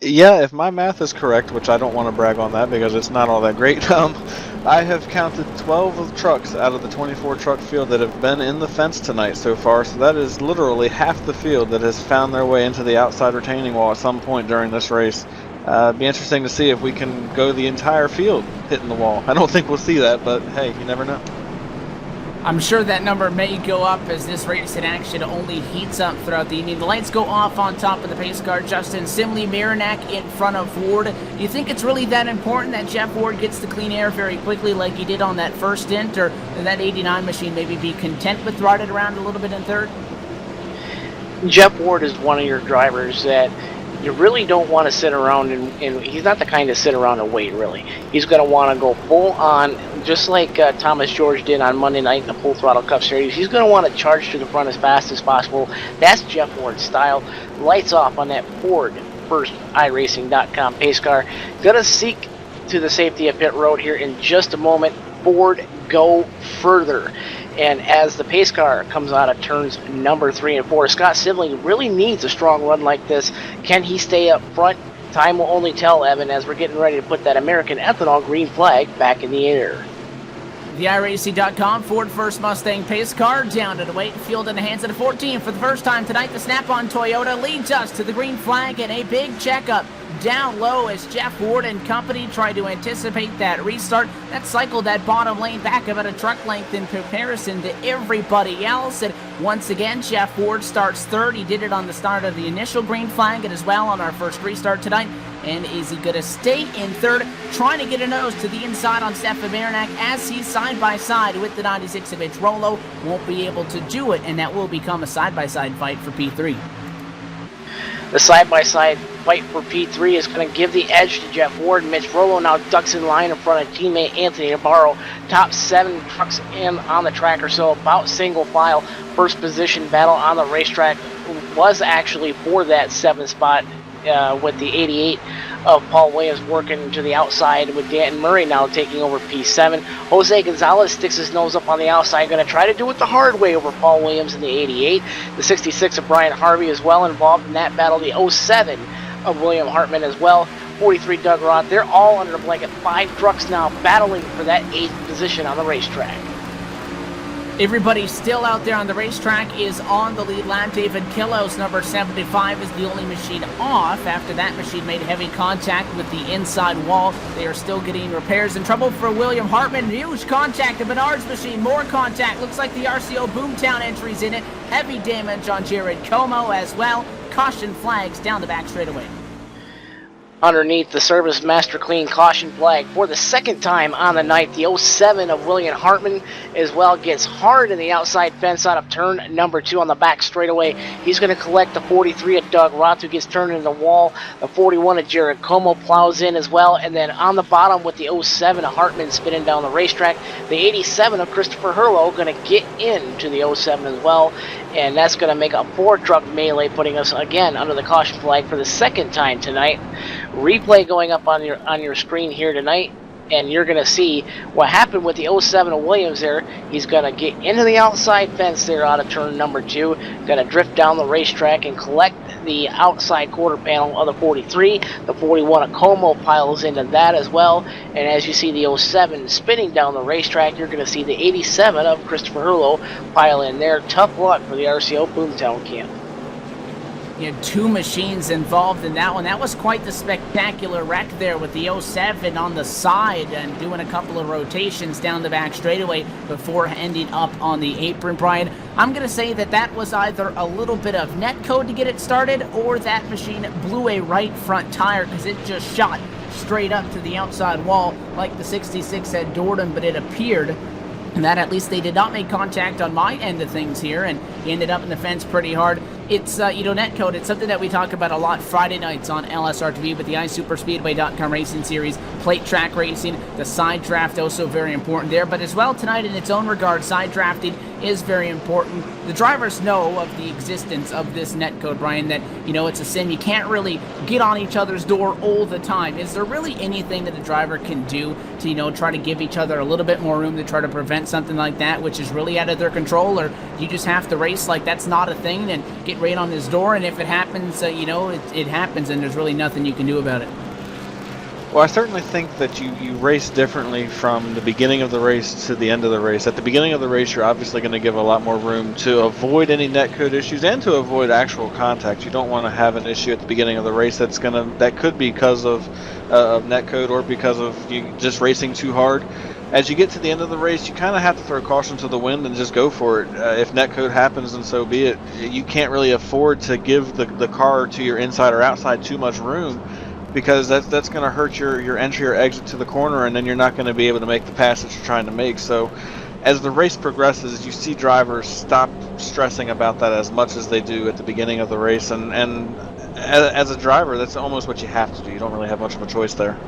Speaker 3: Yeah, if my math is correct, which I don't want to brag on that because it's not all that great, I have counted 12 of the trucks out of the 24 truck field that have been in the fence tonight so far, so that is literally half the field that has found their way into the outside retaining wall at some point during this race. It'd be interesting to see if we can go the entire field hitting the wall. I don't think we'll see that, but hey, you never know.
Speaker 1: I'm sure that number may go up as this race in action only heats up throughout the evening. The lights go off on top of the pace car. Justin Simley, Marinac in front of Ward. Do you think it's really that important that Jeff Ward gets the clean air very quickly like he did on that first stint, or that 89 machine maybe be content with riding around a little bit in third?
Speaker 2: Jeff Ward is one of your drivers that you really don't want to sit around and he's not the kind to sit around and wait, really. He's going to want to go full on, just like Thomas George did on Monday night in the Full Throttle Cup Series. He's going to want to charge to the front as fast as possible. That's Jeff Ward's style. Lights off on that Ford First iRacing.com pace car. Going to seek to the safety of pit road here in just a moment. Ford, go further. And as the pace car comes out of turns number 3 and 4, Scott Simley really needs a strong run like this. Can he stay up front? Time will only tell, Evan, as we're getting ready to put that American ethanol green flag back in the air.
Speaker 1: The iRacing.com Ford First Mustang pace car down to the weight field in the hands of the 14. For the first time tonight, the Snap-on Toyota leads us to the green flag and a big checkup down low as Jeff Ward and company try to anticipate that restart. That cycled that bottom lane back about a truck length in comparison to everybody else. And once again, Jeff Ward starts third. He did it on the start of the initial green flag and as well on our first restart tonight. And is he going to stay in third, trying to get a nose to the inside on Stefan Marinak as he's side-by-side with the 96-inch Rolo? Won't be able to do it, and that will become a side-by-side fight for P3.
Speaker 2: The side-by-side fight for P3 is going to give the edge to Jeff Ward. Mitch Rolo now ducks in line in front of teammate Anthony Navarro. Top 7 trucks in on the track or so, about single file. First position battle on the racetrack was actually for that 7th spot. With the 88 of Paul Williams working to the outside with Danton Murray now taking over P7. Jose Gonzalez sticks his nose up on the outside, going to try to do it the hard way over Paul Williams in the 88. The 66 of Brian Harvey is well involved in that battle. The 07 of William Hartman as well. 43 Doug Roth. They're all under the blanket. 5 trucks now battling for that 8th position on the racetrack.
Speaker 1: Everybody still out there on the racetrack is on the lead lap. David Killos, number 75, is the only machine off after that machine made heavy contact with the inside wall. They are still getting repairs. In trouble for William Hartman. Huge contact. The Menards machine, more contact. Looks like the RCO Boomtown entries in it. Heavy damage on Jared Como as well. Caution flags down the back straightaway.
Speaker 2: Underneath the Service Master Clean caution flag for the second time on the night. The 07 of William Hartman as well gets hard in the outside fence out of turn number 2 on the back straightaway. He's going to collect the 43 of Doug Roth, who gets turned into the wall. The 41 of Jared Como plows in as well. And then on the bottom with the 07 of Hartman spinning down the racetrack, the 87 of Christopher Hurlow going to get into the 07 as well. And that's going to make a 4-truck melee, putting us again under the caution flag for the second time tonight. Replay going up on your screen here tonight, and you're going to see what happened with the 07 of Williams there. He's going to get into the outside fence there out of turn number 2, going to drift down the racetrack and collect the outside quarter panel of the 43. The 41 of Como piles into that as well, and as you see the 07 spinning down the racetrack, you're going to see the 87 of Christopher Hurlow pile in there. Tough luck for the RCO Boomtown camp.
Speaker 1: You had 2 machines involved in that one. That was quite the spectacular wreck there with the 07 on the side and doing a couple of rotations down the back straightaway before ending up on the apron. Brian, I'm going to say that was either a little bit of net code to get it started or that machine blew a right front tire because it just shot straight up to the outside wall like the 66 had doored him, but it appeared that at least they did not make contact on my end of things here, and he ended up in the fence pretty hard. It's, netcode. It's something that we talk about a lot Friday nights on LSRTV with the iSuperspeedway.com racing series, plate track racing, the side draft also very important there, but as well tonight in its own regard, side drafting is very important. The drivers know of the existence of this netcode, Brian, that, it's a sin. You can't really get on each other's door all the time. Is there really anything that the driver can do to, try to give each other a little bit more room to try to prevent something like that, which is really out of their control, or you just have to race like that's not a thing and get right on his door, and if it happens, it happens, and there's really nothing you can do about it?
Speaker 3: Well, I certainly think that you race differently from the beginning of the race to the end of the race. At the beginning of the race, you're obviously going to give a lot more room to avoid any netcode issues and to avoid actual contact. You don't want to have an issue at the beginning of the race that could be because of netcode or because of you just racing too hard. As you get to the end of the race, you kind of have to throw caution to the wind and just go for it. If netcode happens, and so be it. You can't really afford to give the car to your inside or outside too much room, because that's going to hurt your entry or exit to the corner, and then you're not going to be able to make the pass that you're trying to make. So as the race progresses, you see drivers stop stressing about that as much as they do at the beginning of the race, and as a driver, that's almost what you have to do. You don't really have much of a choice there.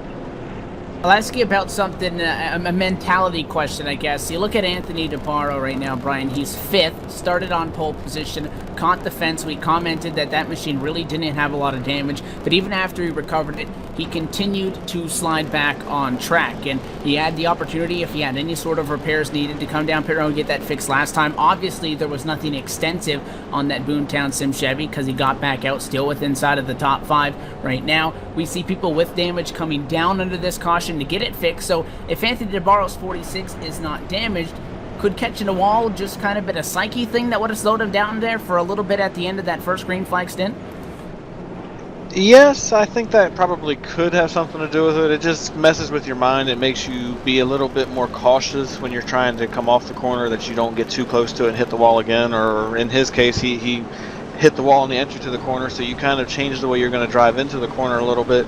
Speaker 1: I'll ask you about something, a mentality question, I guess. You look at Anthony DeParo right now, Brian. He's 5th, started on pole position, caught the fence. We commented that machine really didn't have a lot of damage, but even after he recovered it, he continued to slide back on track, and he had the opportunity, if he had any sort of repairs needed, to come down pit road and get that fixed last time. Obviously, there was nothing extensive on that Boomtown Sim Chevy because he got back out still with inside of the top 5 right now. We see people with damage coming down under this caution technician to get it fixed. So if Anthony DeBarro's 46 is not damaged, could catching a wall just kind of been a psyche thing that would have slowed him down there for a little bit at the end of that first green flag stint?
Speaker 3: Yes, I think that probably could have something to do with it. It just messes with your mind. It makes you be a little bit more cautious when you're trying to come off the corner, that you don't get too close to it and hit the wall again. Or in his case, he hit the wall on the entry to the corner, so you kind of change the way you're going to drive into the corner a little bit.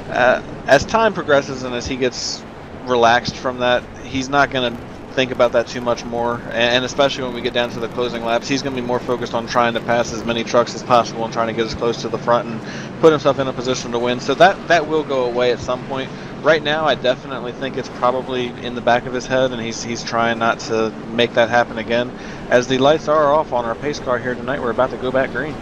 Speaker 3: As time progresses and as he gets relaxed from that, he's not going to think about that too much more, and especially when we get down to the closing laps, he's going to be more focused on trying to pass as many trucks as possible and trying to get as close to the front and put himself in a position to win. So that will go away at some point. Right now, I definitely think it's probably in the back of his head, and he's trying not to make that happen again. As the lights are off on our pace car here tonight, we're about to go back green.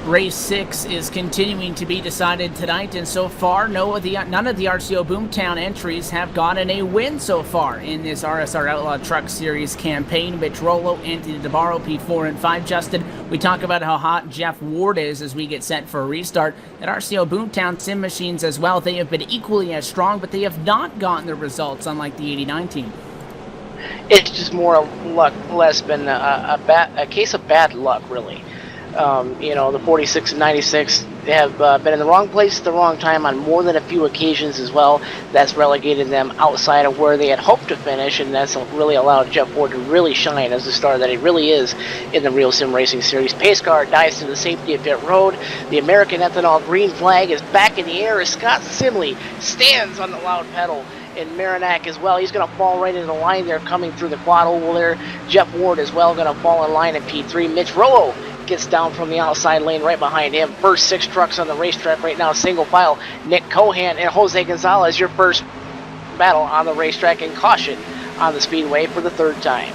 Speaker 1: Race 6 is continuing to be decided tonight, and so far, none of the RCO Boomtown entries have gotten a win so far in this RSR Outlaw Truck Series campaign. Mitch Rollo, Anthony DeBarro, P4 and 5. Justin, we talk about how hot Jeff Ward is as we get set for a restart. At RCO Boomtown Sim Machines as well, they have been equally as strong, but they have not gotten the results, unlike the 89 team.
Speaker 2: It's just more luck, less been a case of bad luck, really. The 46 and 96 have been in the wrong place at the wrong time on more than a few occasions as well. That's relegated them outside of where they had hoped to finish, and that's really allowed Jeff Ward to really shine as the star that he really is in the Real Sim Racing Series. Pace car dives to the safety of pit road. The American Ethanol green flag is back in the air as Scott Simley stands on the loud pedal. And Marinac as well. He's going to fall right into the line there coming through the quad oval there. Jeff Ward as well going to fall in line at P3. Mitch Rollo gets down from the outside lane right behind him. First 6 trucks on the racetrack right now, single file. Nick Cohan and Jose Gonzalez, your first battle on the racetrack, and caution on the speedway for the 3rd time.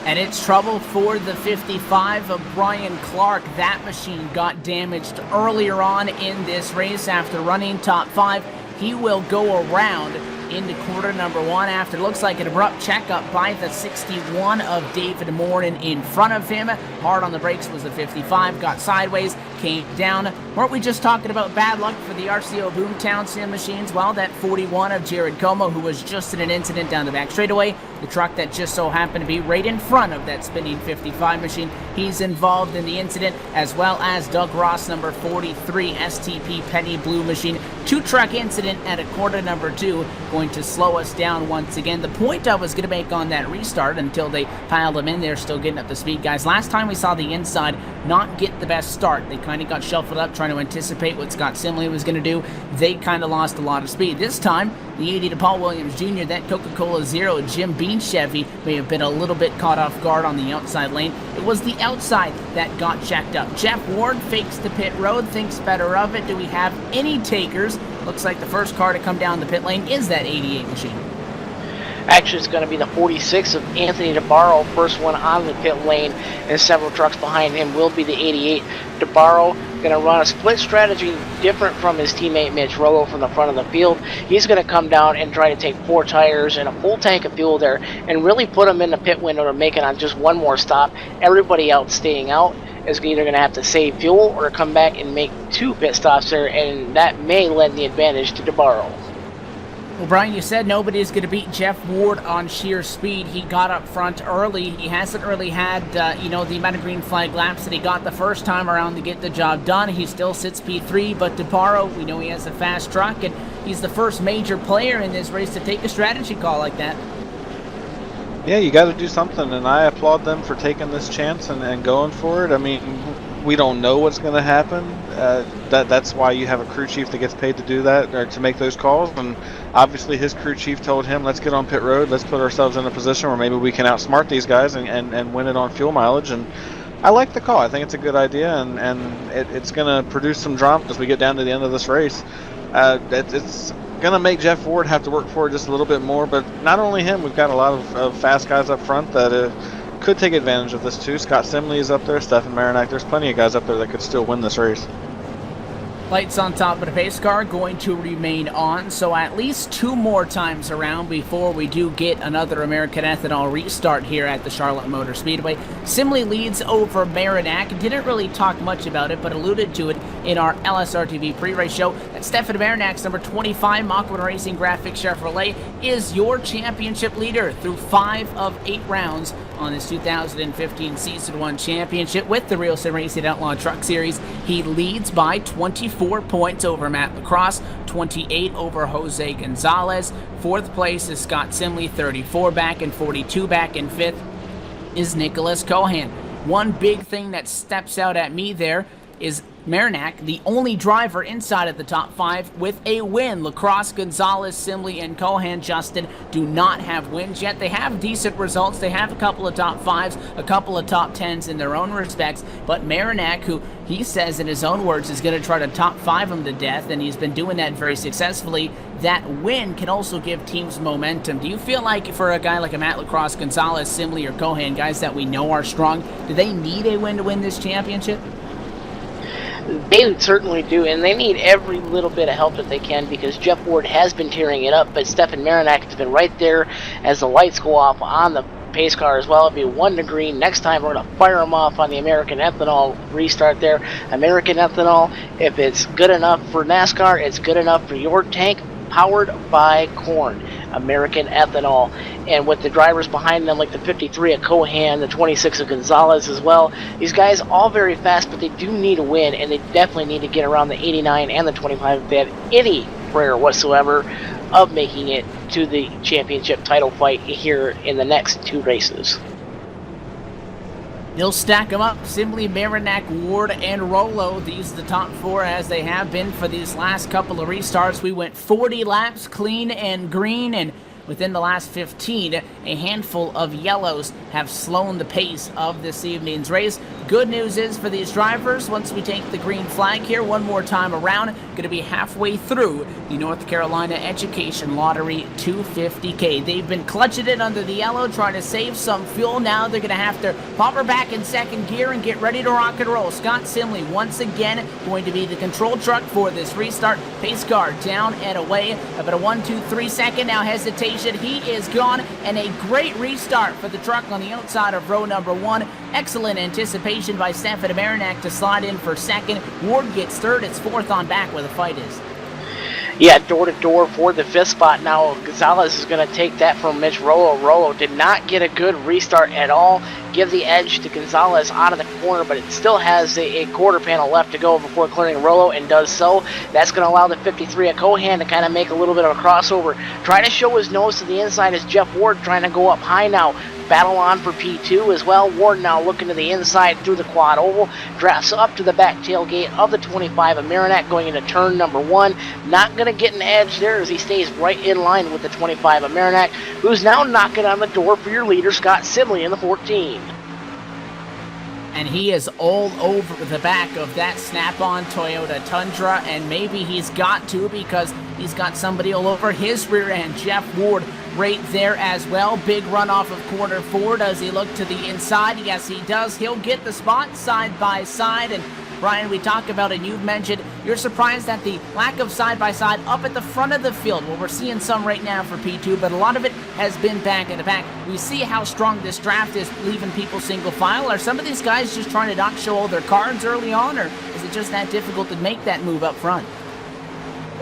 Speaker 1: And it's trouble for the 55 of Brian Clark. That machine got damaged earlier on in this race after running top 5. He will go around into quarter number 1 after it looks like an abrupt checkup by the 61 of David Morin in front of him. Hard on the brakes was the 55, got sideways, came down. Weren't we just talking about bad luck for the RCO Boomtown Sim Machines? Well, that 41 of Jared Como, who was just in an incident down the back straightaway, the truck that just so happened to be right in front of that spinning 55 machine, he's involved in the incident, as well as Doug Ross, number 43, STP Penny Blue machine. 2-truck incident at a quarter number 2, going to slow us down once again. The point I was going to make on that restart until they piled them in there, still getting up to speed, guys. Last time we saw the inside not get the best start. They kind of got shuffled up trying to anticipate what Scott Simley was going to do. They kind of lost a lot of speed. This time, the 80 to Paul Williams Jr., that Coca-Cola Zero Jim Bean Chevy may have been a little bit caught off guard on the outside lane. It was the outside that got checked up. Jeff Ward fakes the pit road, thinks better of it. Do we have any takers? Looks like the first car to come down the pit lane is that 88 machine.
Speaker 2: Actually, it's going to be the 46 of Anthony DeBarro, first one on the pit lane, and several trucks behind him will be the 88. DeBarro going to run a split strategy different from his teammate Mitch Rollo from the front of the field. He's going to come down and try to take 4 tires and a full tank of fuel there and really put him in the pit window to make it on just one more stop. Everybody else staying out is either going to have to save fuel or come back and make 2 pit stops there, and that may lend the advantage to DeBarro.
Speaker 1: Well, Brian, you said nobody's going to beat Jeff Ward on sheer speed. He got up front early. He hasn't really had, the amount of green flag laps that he got the first time around to get the job done. He still sits P3, but DeBarro, we know he has a fast truck, and he's the first major player in this race to take a strategy call like that.
Speaker 3: Yeah, you got to do something, and I applaud them for taking this chance and going for it. I mean, we don't know what's going to happen. That's why you have a crew chief that gets paid to do that, or to make those calls. And obviously his crew chief told him, let's get on pit road, let's put ourselves in a position where maybe we can outsmart these guys and win it on fuel mileage. And I like the call. I think it's a good idea, and it's going to produce some drama as we get down to the end of this race. It's going to make Jeff Ward have to work for it just a little bit more, but not only him, we've got a lot of fast guys up front that could take advantage of this too. Scott Simley is up there, Stefan Marinac. There's plenty of guys up there that could still win this race.
Speaker 1: Lights on top of the pace car going to remain on, so at least 2 more times around before we do get another American Ethanol restart here at the Charlotte Motor Speedway. Simley leads over Marinac. Didn't really talk much about it, but alluded to it in our LSRTV pre-race show. That Stefan Marinac's number 25 Mach-1 Racing Graphic Chevrolet is your championship leader through 5 of 8 rounds on this 2015 Season 1 championship with the Real Sim Racing Outlaw Truck Series. He leads by 24 points over Matt Lacrosse, 28 over Jose Gonzalez. 4th place is Scott Simley, 34 back, and 42 back. And 5th is Nicholas Cohan. One big thing that steps out at me there is Marinac, the only driver inside of the top 5 with a win. Lacrosse, Gonzalez, Simley, and Cohan, Justin, do not have wins yet. They have decent results. They have a couple of top 5s, a couple of top 10s in their own respects. But Marinac, who he says in his own words is going to try to top 5 them to death, and he's been doing that very successfully, that win can also give teams momentum. Do you feel like for a guy like a Matt Lacrosse, Gonzalez, Simley, or Cohan, guys that we know are strong, do they need a win to win this championship?
Speaker 2: They certainly do, and they need every little bit of help that they can because Jeff Ward has been tearing it up, but Stefan Marinac has been right there as the lights go off on the pace car as well. It'll be 1 to green. Next time we're going to fire them off on the American Ethanol restart there. American Ethanol, if it's good enough for NASCAR, it's good enough for your tank, powered by corn. American Ethanol. And with the drivers behind them like the 53 of Cohan, the 26 of Gonzalez as well, these guys all very fast, but they do need a win, and they definitely need to get around the 89 and the 25 if they have any prayer whatsoever of making it to the championship title fight here in the next 2 races.
Speaker 1: He'll stack them up. Simley, Marinac, Ward, and Rollo. These are the top 4 as they have been for these last couple of restarts. We went 40 laps clean and green, and within the last 15, a handful of yellows have slowed the pace of this evening's race. Good news is for these drivers, once we take the green flag here one more time around, going to be halfway through the North Carolina Education Lottery 250K. They've been clutching it under the yellow, trying to save some fuel. Now they're going to have to pop her back in second gear and get ready to rock and roll. Scott Simley, once again, going to be the control truck for this restart. Pace car down and away. About a 1, 2, 3 second now hesitation. He is gone, and a great restart for the truck on the outside of row number 1. Excellent anticipation by Stefan Marinac to slide in for second. Ward gets third. It's 4th on back where the fight is.
Speaker 2: Yeah, door to door for the 5th spot. Now Gonzalez is going to take that from Mitch Rollo. Rollo did not get a good restart at all. Give the edge to Gonzalez out of the corner, but it still has a quarter panel left to go before clearing Rollo, and does so. That's going to allow the 53 of Cohan to kind of make a little bit of a crossover. Try to show his nose to the inside as Jeff Ward trying to go up high now. Battle on for P2 as well. Ward now looking to the inside through the quad oval. Drafts up to the back tailgate of the 25 of Marinac going into turn number 1. Not going to get an edge there as he stays right in line with the 25 of Marinac, who's now knocking on the door for your leader, Scott Simley, in the 14.
Speaker 1: And he is all over the back of that snap-on Toyota Tundra, and maybe he's got to because he's got somebody all over his rear end. Jeff Ward right there as well. Big run off of corner 4. Does he look to the inside? Yes, he does. He'll get the spot side by side. And Brian, we talk about it, you've mentioned you're surprised at the lack of side-by-side up at the front of the field. Well, we're seeing some right now for P2, but a lot of it has been back in the back. We see how strong this draft is, leaving people single file. Are some of these guys just trying to not show all their cards early on, or is it just that difficult to make that move up front?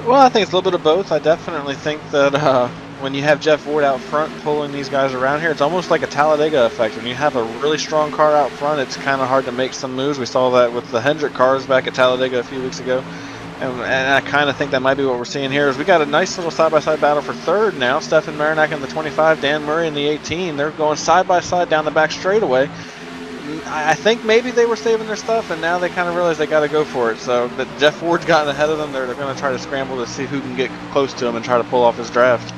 Speaker 3: Well, I think it's a little bit of both. I definitely think that when you have Jeff Ward out front pulling these guys around here, it's almost like a Talladega effect. When you have a really strong car out front, it's kind of hard to make some moves. We saw that with the Hendrick cars back at Talladega a few weeks ago. And I kind of think that might be what we're seeing here. Is we got a nice little side-by-side battle for 3rd now. Stefan Marinac in the 25, Dan Murray in the 18. They're going side-by-side down the back straightaway. I think maybe they were saving their stuff, and now they kind of realize they got to go for it. So, but Jeff Ward's gotten ahead of them. They're going to try to scramble to see who can get close to him and try to pull off his draft.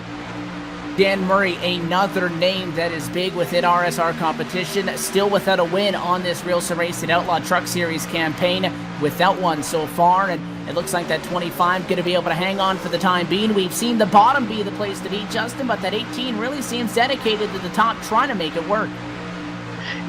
Speaker 1: Dan Murray, another name that is big within RSR competition, still without a win on this Real Sim Racing Outlaw Truck Series campaign, without one so far, and it looks like that 25 going to be able to hang on for the time being. We've seen the bottom be the place to be, Justin, but that 18 really seems dedicated to the top, trying to make it work.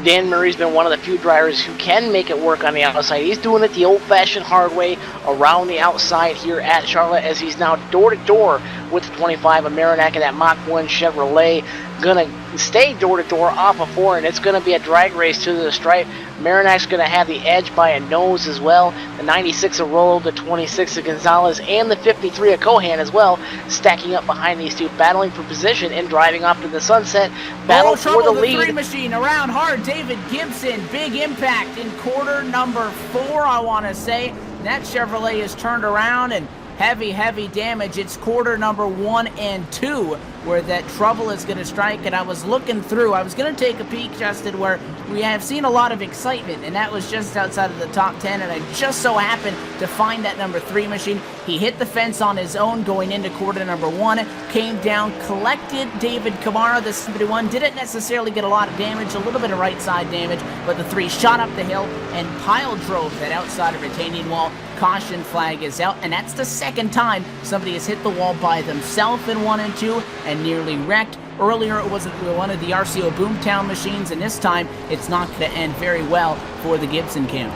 Speaker 2: Dan Murray's been one of the few drivers who can make it work on the outside. He's doing it the old-fashioned hard way around the outside here at Charlotte, as he's now door-to-door with the 25 of Marinak and that Mach 1 Chevrolet. Gonna stay door-to-door off of 4, and it's gonna be a drag race to the stripe. Marinak's gonna have the edge by a nose as well. The 96 of Rollo, the 26 of Gonzalez, and the 53 of Cohan as well, stacking up behind these two, battling for position and driving off to the sunset. Battle for the lead.
Speaker 1: Three machine around hard. David Gibson, big impact in quarter number 4, I want to say. That Chevrolet is turned around, and heavy damage. It's quarter number 1 and 2 where that trouble is going to strike. And I was looking through, I was going to take a peek, Justin, where we have seen a lot of excitement, and that was just outside of the top 10, and I just so happened to find that number 3 machine. He hit the fence on his own going into quarter number 1, came down, collected David Camara, the 71, didn't necessarily get a lot of damage, a little bit of right side damage, but the 3 shot up the hill and pile drove that outside of retaining wall. Caution flag is out, and that's the second time somebody has hit the wall by themselves in 1 and 2 and nearly wrecked. Earlier it was one of the RCO Boomtown machines, and this time it's not going to end very well for the Gibson camp.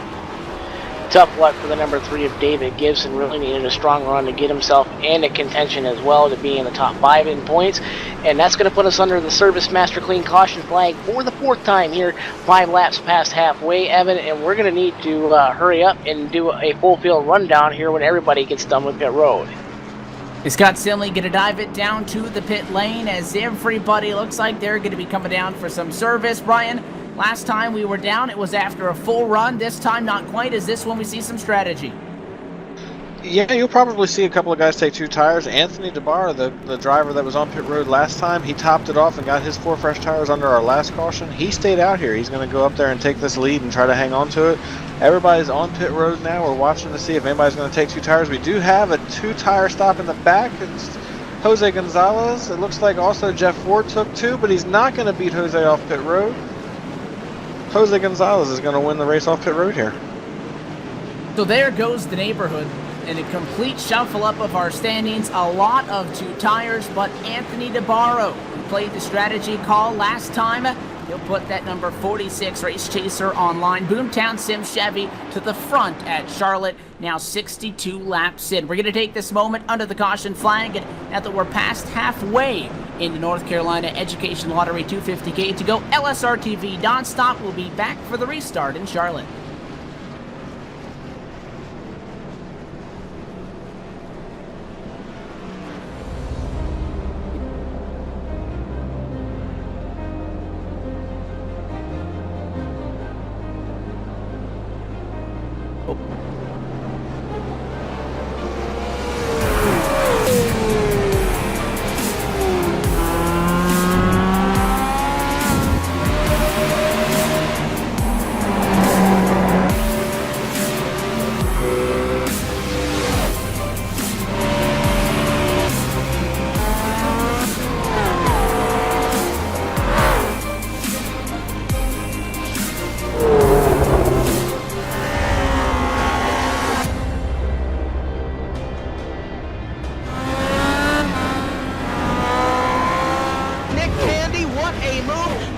Speaker 2: Tough luck for the number 3 of David Gibson. Really needed a strong run to get himself into contention as well, to be in the top 5 in points. And that's going to put us under the Service Master Clean caution flag for the 4th time here, 5 laps past halfway, Evan. And we're going to need to hurry up and do a full field rundown here when everybody gets done with pit road.
Speaker 1: Scott Simley going to dive it down to the pit lane as everybody looks like they're going to be coming down for some service. Brian, last time we were down, it was after a full run. This time, not quite. Is this when we see some strategy?
Speaker 3: Yeah, you'll probably see a couple of guys take 2 tires. Anthony DeBar, the driver that was on pit road last time, he topped it off and got his 4 fresh tires under our last caution. He stayed out here. He's going to go up there and take this lead and try to hang on to it. Everybody's on pit road now. We're watching to see if anybody's going to take 2 tires. We do have a 2-tire stop in the back. It's Jose Gonzalez. It looks like also Jeff Ford took 2, but he's not going to beat Jose off pit road. Jose Gonzalez is going to win the race off pit road here.
Speaker 1: So there goes the neighborhood. In a complete shuffle up of our standings, a lot of 2 tires, but Anthony DeBarro, who played the strategy call last time, he'll put that number 46 Race Chaser online. Boomtown Sim Chevy to the front at Charlotte, now 62 laps in. We're going to take this moment under the caution flag, and now that we're past halfway into North Carolina Education Lottery 250K to go, LSRTV nonstop will be back for the restart in Charlotte.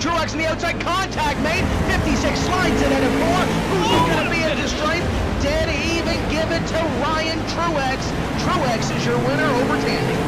Speaker 5: Truex in the outside, contact made, 56 slides it at a 4, who's going to be at the stripe? Dead even, give it to Ryan Truex. Truex is your winner over Tandy.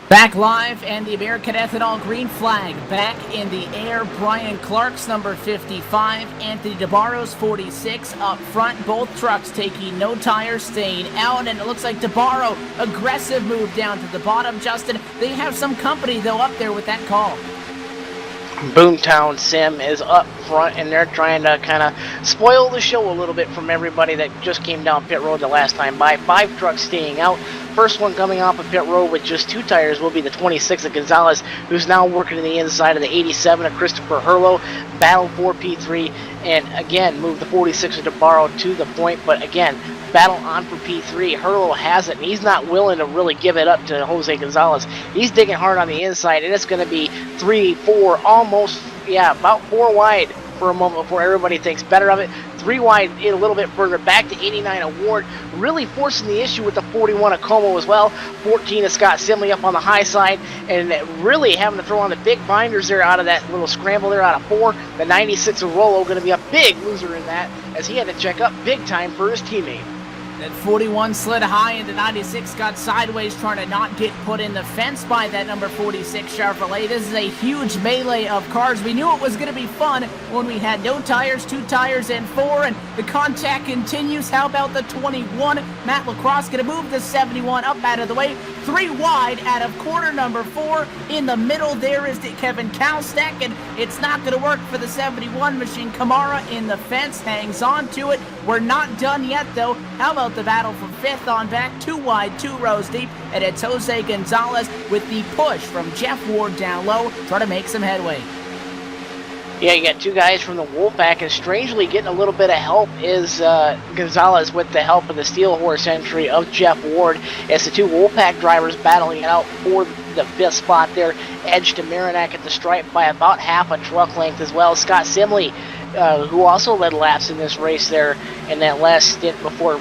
Speaker 1: Back live, and the American Ethanol green flag back in the air. Brian Clark's number 55, Anthony DeBarro's 46 up front. Both trucks taking no tires, staying out, and it looks like DeBarro, aggressive move down to the bottom. Justin, they have some company, though, up there with that call.
Speaker 2: Boomtown Sim is up front, and they're trying to kind of spoil the show a little bit from everybody that just came down pit road the last time by. 5 trucks staying out. First one coming off of pit road with just 2 tires will be the 26 of Gonzalez, who's now working to the inside of the 87 of Christopher Hurlow. Battle for P3, and again, move the 46 of DeBarro to the point, but again, battle on for P3. Hurlow has it, and he's not willing to really give it up to Jose Gonzalez. He's digging hard on the inside, and it's going to be 3, 4, almost, about 4 wide for a moment before everybody thinks better of it. 3 wide a little bit further back to 89 of Ward, really forcing the issue with the 41 of Como as well. 14 of Scott Simley up on the high side, and really having to throw on the big binders there out of that little scramble there out of 4. The 96 of Rollo going to be a big loser in that, as he had to check up big time for his teammate.
Speaker 1: That 41 slid high, and the 96 got sideways, trying to not get put in the fence by that number 46 Chevrolet. This is a huge melee of cars. We knew it was going to be fun when we had no tires, 2 tires, and 4, and the contact continues. How about the 21? Matt Lacrosse going to move the 71 up out of the way. 3 wide out of corner number 4. In the middle there is Kevin Kalstek, and it's not going to work for the 71 machine. Kamara in the fence, hangs on to it. We're not done yet, though. How about the battle for 5th on back? 2 wide, 2 rows deep, and it's Jose Gonzalez with the push from Jeff Ward down low, trying to make some headway.
Speaker 2: Yeah, you got 2 guys from the Wolfpack, and strangely getting a little bit of help is Gonzalez with the help of the Steel Horse entry of Jeff Ward. It's the 2 Wolfpack drivers battling it out for the 5th spot there. Edge to Marinac at the stripe by about half a truck length as well. Scott Simley, who also led laps in this race there in that last stint before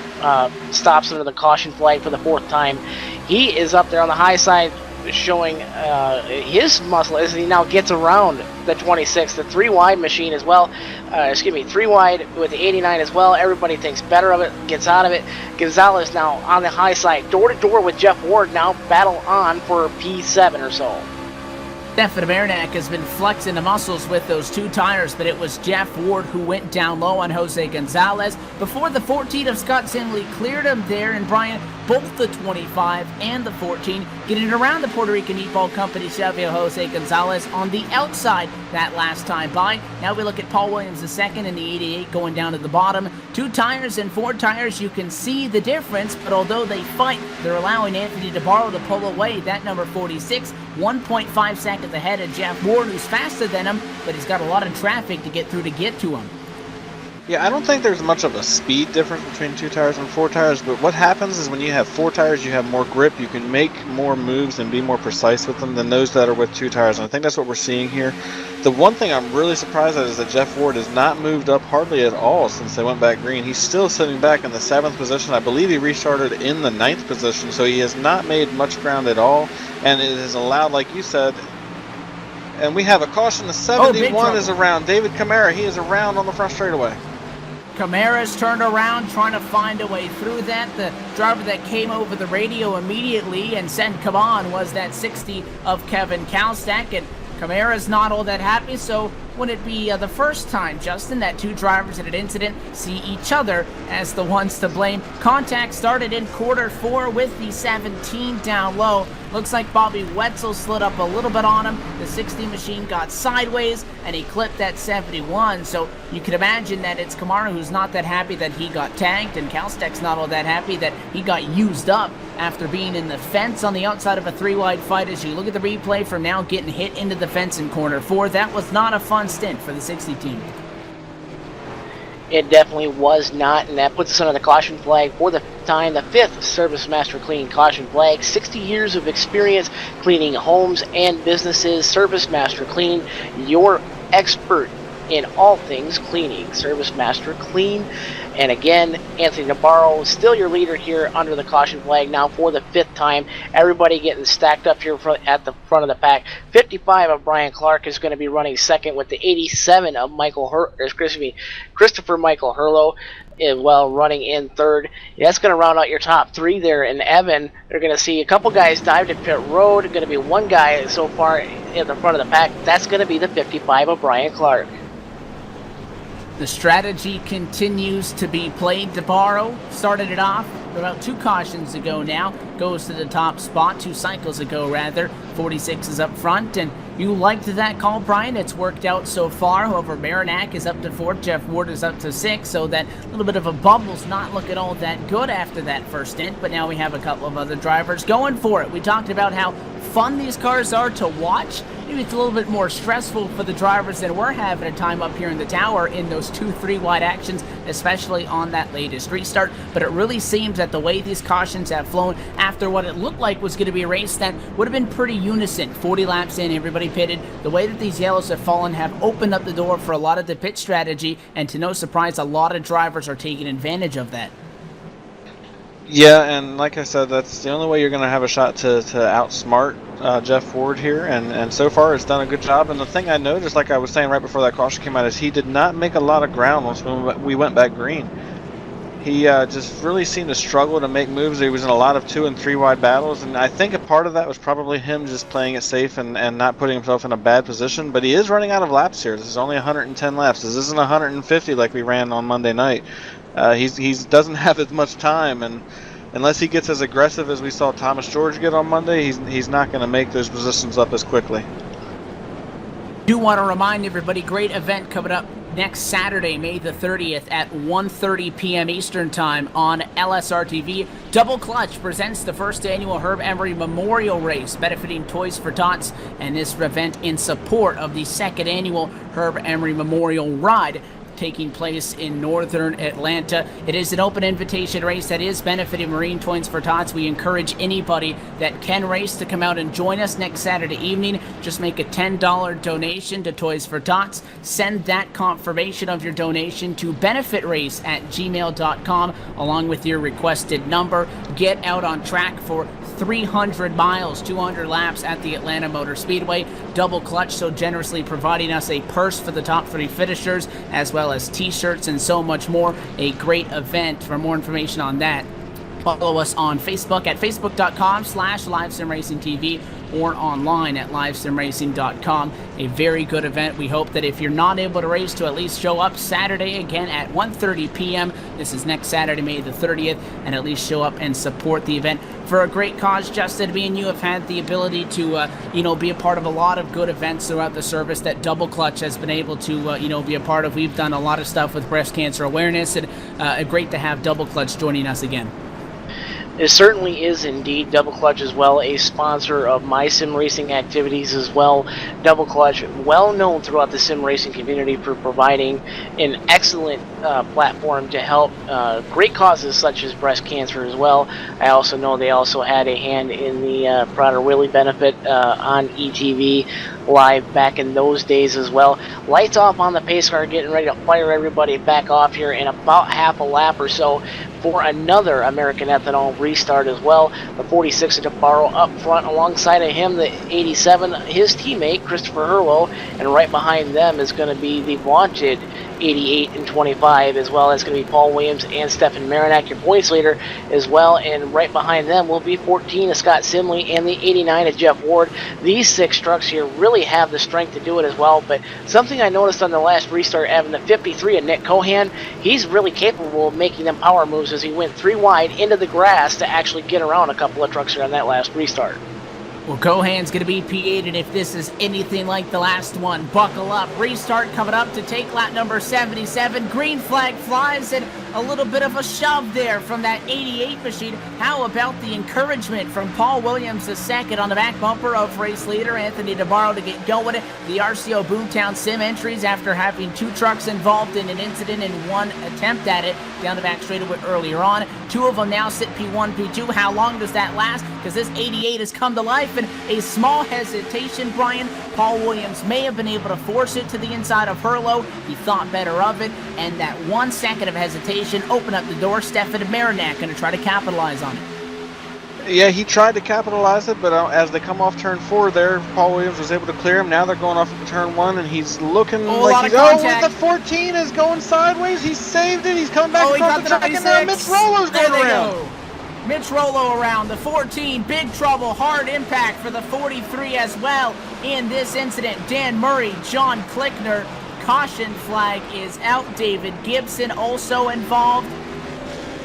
Speaker 2: stops under the caution flag for the 4th time. He is up there on the high side, showing his muscle as he now gets around the 26, the 3 wide machine as well. 3 wide with the 89 as well. Everybody thinks better of it, gets out of it. Gonzalez now on the high side, door to door with Jeff Ward, now battle on for P7 or so.
Speaker 1: Stefan Marinac has been flexing the muscles with those 2 tires, but it was Jeff Ward who went down low on Jose Gonzalez before the 14 of Scott Simley cleared him there. And Brian, both the 25 and the 14 getting around the Puerto Rican Meatball Company Chevy Jose Gonzalez on the outside that last time by. Now we look at Paul Williams II in the 88 going down to the bottom. 2 tires and 4 tires, you can see the difference, but although they fight, they're allowing Anthony DeBarro to pull away. That number 46, 1.5 seconds ahead of Jeff Ward, who's faster than him, but he's got a lot of traffic to get through to get to him.
Speaker 3: Yeah, I don't think there's much of a speed difference between 2 tires and 4 tires, but what happens is when you have 4 tires, you have more grip, you can make more moves and be more precise with them than those that are with 2 tires, and I think that's what we're seeing here. The one thing I'm really surprised at is that Jeff Ward has not moved up hardly at all since they went back green. He's still sitting back in the 7th position. I believe he restarted in the 9th position, so he has not made much ground at all, and it has allowed, like you said, and we have a caution. The 71 is around. David Camara, he is around on the front straightaway.
Speaker 1: Camara's turned around, trying to find a way through that. The driver that came over the radio immediately and said, "Come on," was that 60 of Kevin Kalstek, and Camara's not all that happy, so would it be the first time, Justin, that 2 drivers in an incident see each other as the ones to blame? Contact started in quarter 4 with the 17 down low. Looks like Bobby Wetzel slid up a little bit on him. The 60 machine got sideways, and he clipped that 71. So you can imagine that it's Kamara who's not that happy that he got tagged, and Kalstek's not all that happy that he got used up after being in the fence on the outside of a 3-wide fight. As you look at the replay from now, getting hit into the fence in corner 4, that was not a fun stint for the 60 team.
Speaker 2: It definitely was not, and that puts us under the caution flag for the time, the 5th Service Master Clean caution flag. 60 years of experience cleaning homes and businesses. Service Master Clean, your expert in all things cleaning. Service Master Clean. And again, Anthony DeBarro, still your leader here under the caution flag now for the 5th time. Everybody getting stacked up here at the front of the pack. 55 of Brian Clark is going to be running second with the 87 of Christopher Michael Hurlow. as well, running in third. That's going to round out your top three there. And Evan, they're going to see a couple guys dive to pit road. Going to be one guy so far in the front of the pack. That's going to be the 55 of Brian Clark.
Speaker 1: The strategy continues to be played. DeBarro started it off about 2 cautions ago now. Goes to the top spot, 2 cycles ago rather. 46 is up front, and you liked that call, Brian. It's worked out so far. However, Marinac is up to 4th. Jeff Ward is up to 6th, so that little bit of a bubble's not looking all that good after that first stint, but now we have a couple of other drivers going for it. We talked about how fun these cars are to watch. Maybe it's a little bit more stressful for the drivers than we're having a time up here in the tower in those 2-3 wide actions, especially on that latest restart. But it really seems that the way these cautions have flown after what it looked like was going to be a race that would have been pretty unison. 40 laps in, everybody pitted. The way that these yellows have fallen have opened up the door for a lot of the pit strategy, and to no surprise, a lot of drivers are taking advantage of that.
Speaker 3: Yeah, and like I said, that's the only way you're going to have a shot to outsmart Jeff Ford here, and so far it's done a good job. And the thing I noticed, like I was saying right before that caution came out, is he did not make a lot of ground once we went back green. He just really seemed to struggle to make moves. He was in a lot of 2 and 3 wide battles, and I think a part of that was probably him just playing it safe and not putting himself in a bad position. But he is running out of laps here. This is only 110 laps. This isn't 150 like we ran on Monday night. He doesn't have as much time, and unless he gets as aggressive as we saw Thomas George get on Monday, he's not going to make those positions up as quickly.
Speaker 1: Do want to remind everybody, great event coming up next Saturday, May the 30th at 1:30 p.m. Eastern Time on LSRTV. Double Clutch presents the first annual Herb Emery Memorial Race, benefiting Toys for Tots, and this event in support of the second annual Herb Emery Memorial Ride, taking place in northern Atlanta. It is an open invitation race that is benefiting Marine Toys for Tots. We encourage anybody that can race to come out and join us next Saturday evening. Just make a $10 donation to Toys for Tots. Send that confirmation of your donation to benefitrace@gmail.com along with your requested number. Get out on track for 300 miles, 200 laps at the Atlanta Motor Speedway. Double Clutch so generously providing us a purse for the top 3 finishers, as well as t-shirts and so much more. A great event. For more information on that, follow us on Facebook at facebook.com/LiveSimRacingTV or online at livesimracing.com. A very good event. We hope that if you're not able to race, to at least show up Saturday again at 1:30 p.m. This is next Saturday, May the 30th, and at least show up and support the event for a great cause. Justin, me and you have had the ability to, be a part of a lot of good events throughout the service that Double Clutch has been able to, be a part of. We've done a lot of stuff with breast cancer awareness, and great to have Double Clutch joining us again.
Speaker 2: It certainly is indeed. Double Clutch as well, a sponsor of my sim racing activities as well. Double Clutch, well known throughout the sim racing community for providing an excellent platform to help great causes such as breast cancer as well. I also know they also had a hand in the Prater Willie benefit on ETV Live back in those days as well. Lights off on the pace car, getting ready to fire everybody back off here in about half a lap or so for another American Ethanol restart as well. The 46 to borrow up front alongside of him, the 87, his teammate Christopher Hurlow, and right behind them is going to be the vaunted 88 and 25, as well as going to be Paul Williams and Stefan Marinac, your points leader as well, and right behind them will be 14 of Scott Simley and the 89 of Jeff Ward. These 6 trucks here really have the strength to do it as well, but something I noticed on the last restart, Evan, the 53 of Nick Cohan, he's really capable of making them power moves as he went 3 wide into the grass to actually get around a couple of trucks here on that last restart.
Speaker 1: Well, Cohan's going to be P8, and if this is anything like the last one, buckle up. Restart coming up to take lap number 77. Green flag flies, and a little bit of a shove there from that 88 machine. How about the encouragement from Paul Williams II on the back bumper of race leader Anthony DeBarro to get going? The RCO Boomtown Sim entries after having 2 trucks involved in an incident and 1 attempt at it down the back straightaway earlier on. 2 of them now sit P1, P2. How long does that last? Because this 88 has come to life, and a small hesitation, Brian. Paul Williams may have been able to force it to the inside of Hurlow. He thought better of it, and that 1 second of hesitation opened up the door. Stefan Marinac going to try to capitalize on it.
Speaker 3: Yeah, he tried to capitalize it, but as they come off turn 4 there, Paul Williams was able to clear him. Now they're going off of turn 1, and he's looking like he's... Oh, the 14 is going sideways. He saved it. He's coming back across the track, and now Mitch Rollo's going around.
Speaker 1: Go. Mitch Rollo around the 14, big trouble, hard impact for the 43 as well in this incident. Dan Murray, John Klickner, caution flag is out. David Gibson also involved.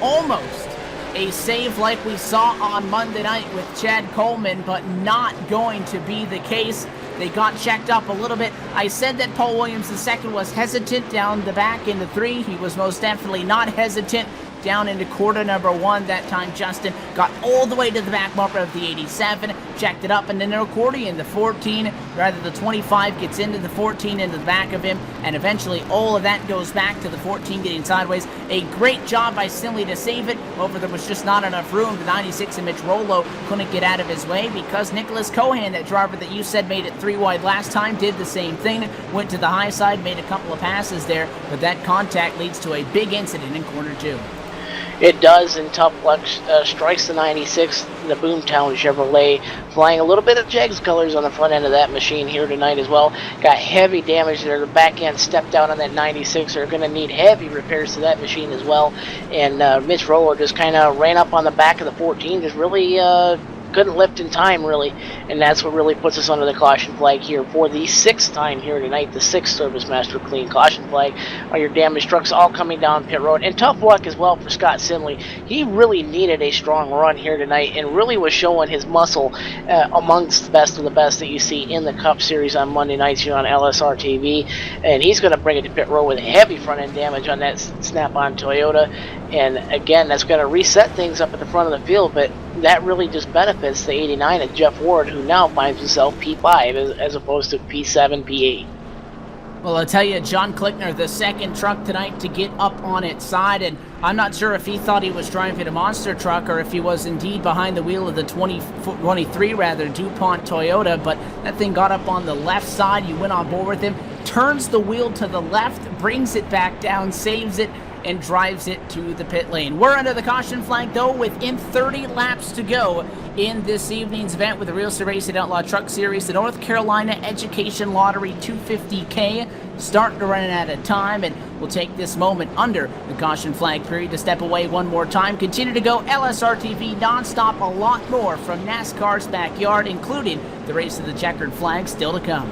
Speaker 1: Almost a save like we saw on Monday night with Chad Coleman, but not going to be the case. They got checked up a little bit. I said that Paul Williams II was hesitant down the back in the 3. He was most definitely not hesitant down into quarter number 1. That time Justin got all the way to the back bumper of the 87, checked it up, and then an accordion. The 14, rather the 25 gets into the 14, into the back of him, and eventually all of that goes back to the 14 getting sideways. A great job by Sinley to save it. However, there was just not enough room. The 96 and Mitch Rollo couldn't get out of his way because Nicholas Cohan, that driver that you said made it 3 wide last time, did the same thing. Went to the high side, made a couple of passes there, but that contact leads to a big incident in corner 2.
Speaker 2: It does, and Tough Luck strikes the 96, the Boomtown Chevrolet, flying a little bit of Jegs colors on the front end of that machine here tonight as well. Got heavy damage there. The back end stepped out on that 96. They're going to need heavy repairs to that machine as well. And Mitch Roller just kind of ran up on the back of the 14, just really couldn't lift in time, really, and that's what really puts us under the caution flag here for the 6th time here tonight, the 6th Service Master Clean caution flag on your damaged trucks all coming down pit road. And tough luck as well for Scott Sinley. He really needed a strong run here tonight and really was showing his muscle amongst the best of the best that you see in the Cup Series on Monday nights here on LSRTV, and he's going to bring it to pit road with heavy front end damage on that snap-on Toyota. And again, that's going to reset things up at the front of the field, but that really just benefits the 89 of Jeff Ward, who now finds himself P5 as opposed to P7, P8.
Speaker 1: Well, I'll tell you, John Klickner, the second truck tonight to get up on its side, and I'm not sure if he thought he was driving a monster truck or if he was indeed behind the wheel of the 23 DuPont Toyota, but that thing got up on the left side. You went on board with him, turns the wheel to the left, brings it back down, saves it, and drives it to the pit lane. We're under the caution flag, though, within 30 laps to go in this evening's event with the Real Racing Outlaw Truck Series. The North Carolina Education Lottery 250K starting to run out of time, and we'll take this moment under the caution flag period to step away one more time. Continue to go LSRTV nonstop. A lot more from NASCAR's backyard, including the race of the checkered flag still to come.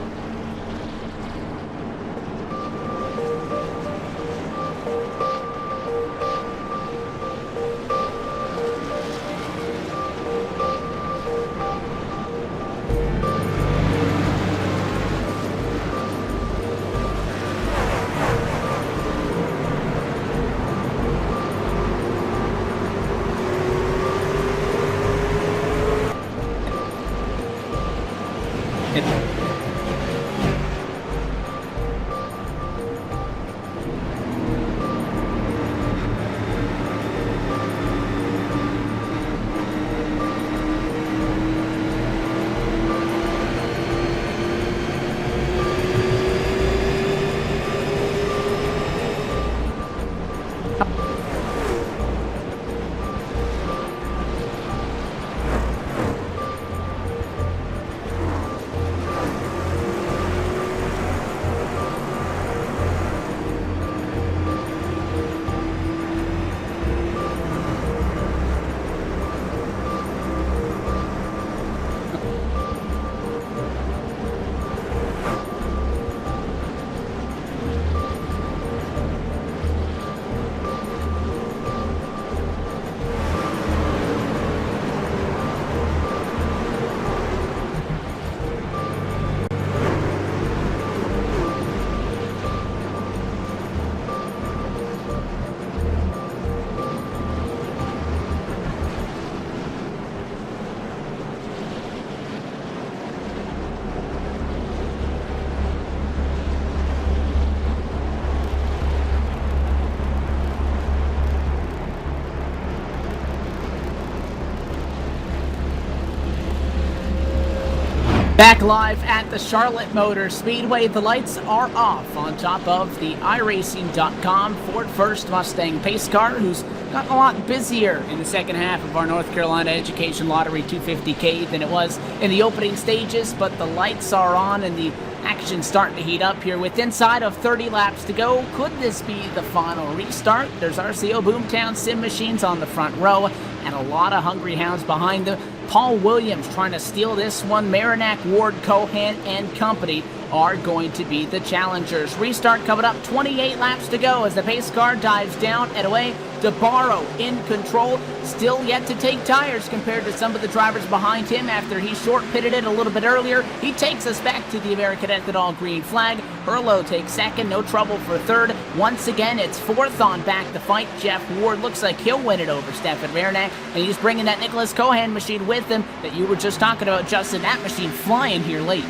Speaker 1: Back live at the Charlotte Motor Speedway. The lights are off on top of the iRacing.com Ford First Mustang pace car, whose got a lot busier in the second half of our North Carolina Education Lottery 250K than it was in the opening stages, but the lights are on and the action's starting to heat up here with inside of 30 laps to go. Could this be the final restart? There's RCO Boomtown Sim Machines on the front row and a lot of hungry hounds behind them. Paul Williams trying to steal this one. Marinac, Ward, Cohan, and company are going to be the challengers. Restart coming up, 28 laps to go as the pace car dives down and away. DeBarro in control, still yet to take tires compared to some of the drivers behind him after he short pitted it a little bit earlier. He takes us back to the American Ethanol green flag. Hurlo takes second, no trouble for third. Once again, it's fourth on back to fight. Jeff Ward looks like he'll win it over Stefan Marinac, and he's bringing that Nicholas Cohan machine with him that you were just talking about, Justin. That machine flying here late.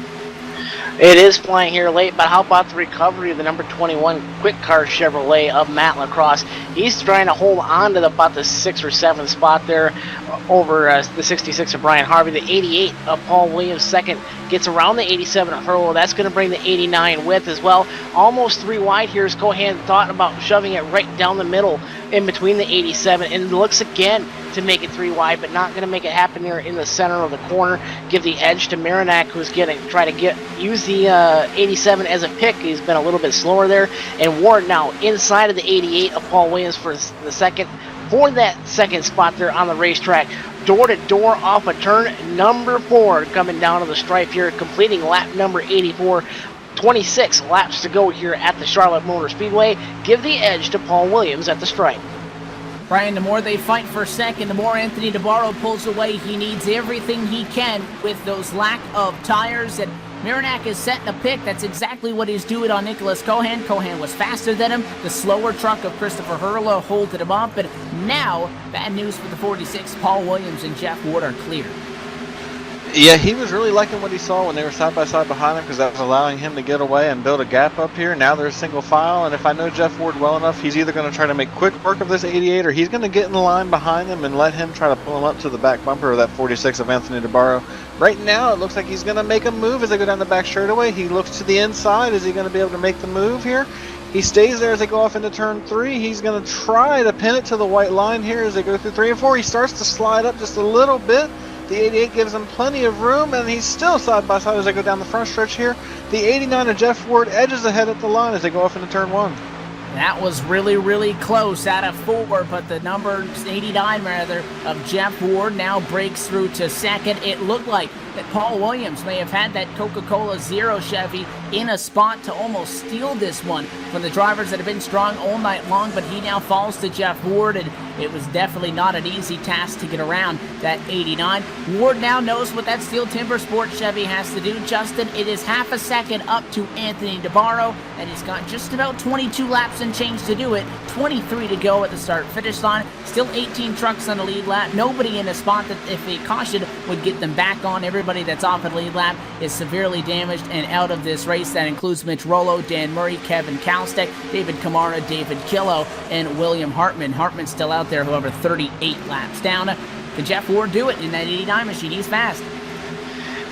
Speaker 2: It is flying here late, but how about the recovery of the number 21 Quick Car Chevrolet of Matt Lacrosse? He's trying to hold on to about the 6th or 7th spot there over the 66 of Brian Harvey. The 88 of Paul Williams second gets around the 87 of Hurlo. That's going to bring the 89 with as well. Almost 3 wide here as Cohan thought about shoving it right down the middle in between the 87 and looks again to make it 3 wide, but not going to make it happen there in the center of the corner. Give the edge to Marinac, who's going to try to use the 87 as a pick. He's been a little bit slower there. And Ward now inside of the 88 of Paul Williams for the second, for that second spot there on the racetrack. Door to door off a turn number 4 coming down to the stripe here, completing lap number 84. 26 laps to go here at the Charlotte Motor Speedway. Give the edge to Paul Williams at the stripe.
Speaker 1: Brian, the more they fight for second, the more Anthony DeBarro pulls away. He needs everything he can with those lack of tires, and Marinac is setting a pick. That's exactly what he's doing on Nicholas Cohan. Cohan was faster than him. The slower truck of Christopher Hurlo holding him up, and now, bad news for the 46. Paul Williams and Jeff Ward are clear.
Speaker 3: Yeah, he was really liking what he saw when they were side by side behind him because that was allowing him to get away and build a gap up here. Now they're single file, and if I know Jeff Ward well enough, he's either going to try to make quick work of this 88 or he's going to get in the line behind him and let him try to pull him up to the back bumper of that 46 of Anthony DeBarro. Right now, it looks like he's going to make a move as they go down the back straightaway. He looks to the inside. Is he going to be able to make the move here? He stays there as they go off into turn 3. He's going to try to pin it to the white line here as they go through 3 and 4. He starts to slide up just a little bit. The 88 gives him plenty of room, and he's still side by side as they go down the front stretch here. The 89 of Jeff Ward edges ahead at the line as they go off into turn 1.
Speaker 1: That was really, really close out of 4, but the number 89, rather, of Jeff Ward now breaks through to second. It looked like that Paul Williams may have had that Coca-Cola Zero Chevy in a spot to almost steal this one from the drivers that have been strong all night long, but he now falls to Jeff Ward, and it was definitely not an easy task to get around that 89. Ward now knows what that Steel Timber Sport Chevy has to do, Justin. It is half a second up to Anthony DeBarro, and he's got just about 22 laps and change to do it. 23 to go at the start-finish line. Still 18 trucks on the lead lap. Nobody in a spot that, if they cautioned, would get them back on. Everybody that's off at lead lap is severely damaged and out of this race. That includes Mitch Rollo, Dan Murray, Kevin Kalstek, David Kamara, David Killo, and William Hartman. Hartman's still out there, however, 38 laps down. Can Jeff Ward do it in that 89 machine? He's fast.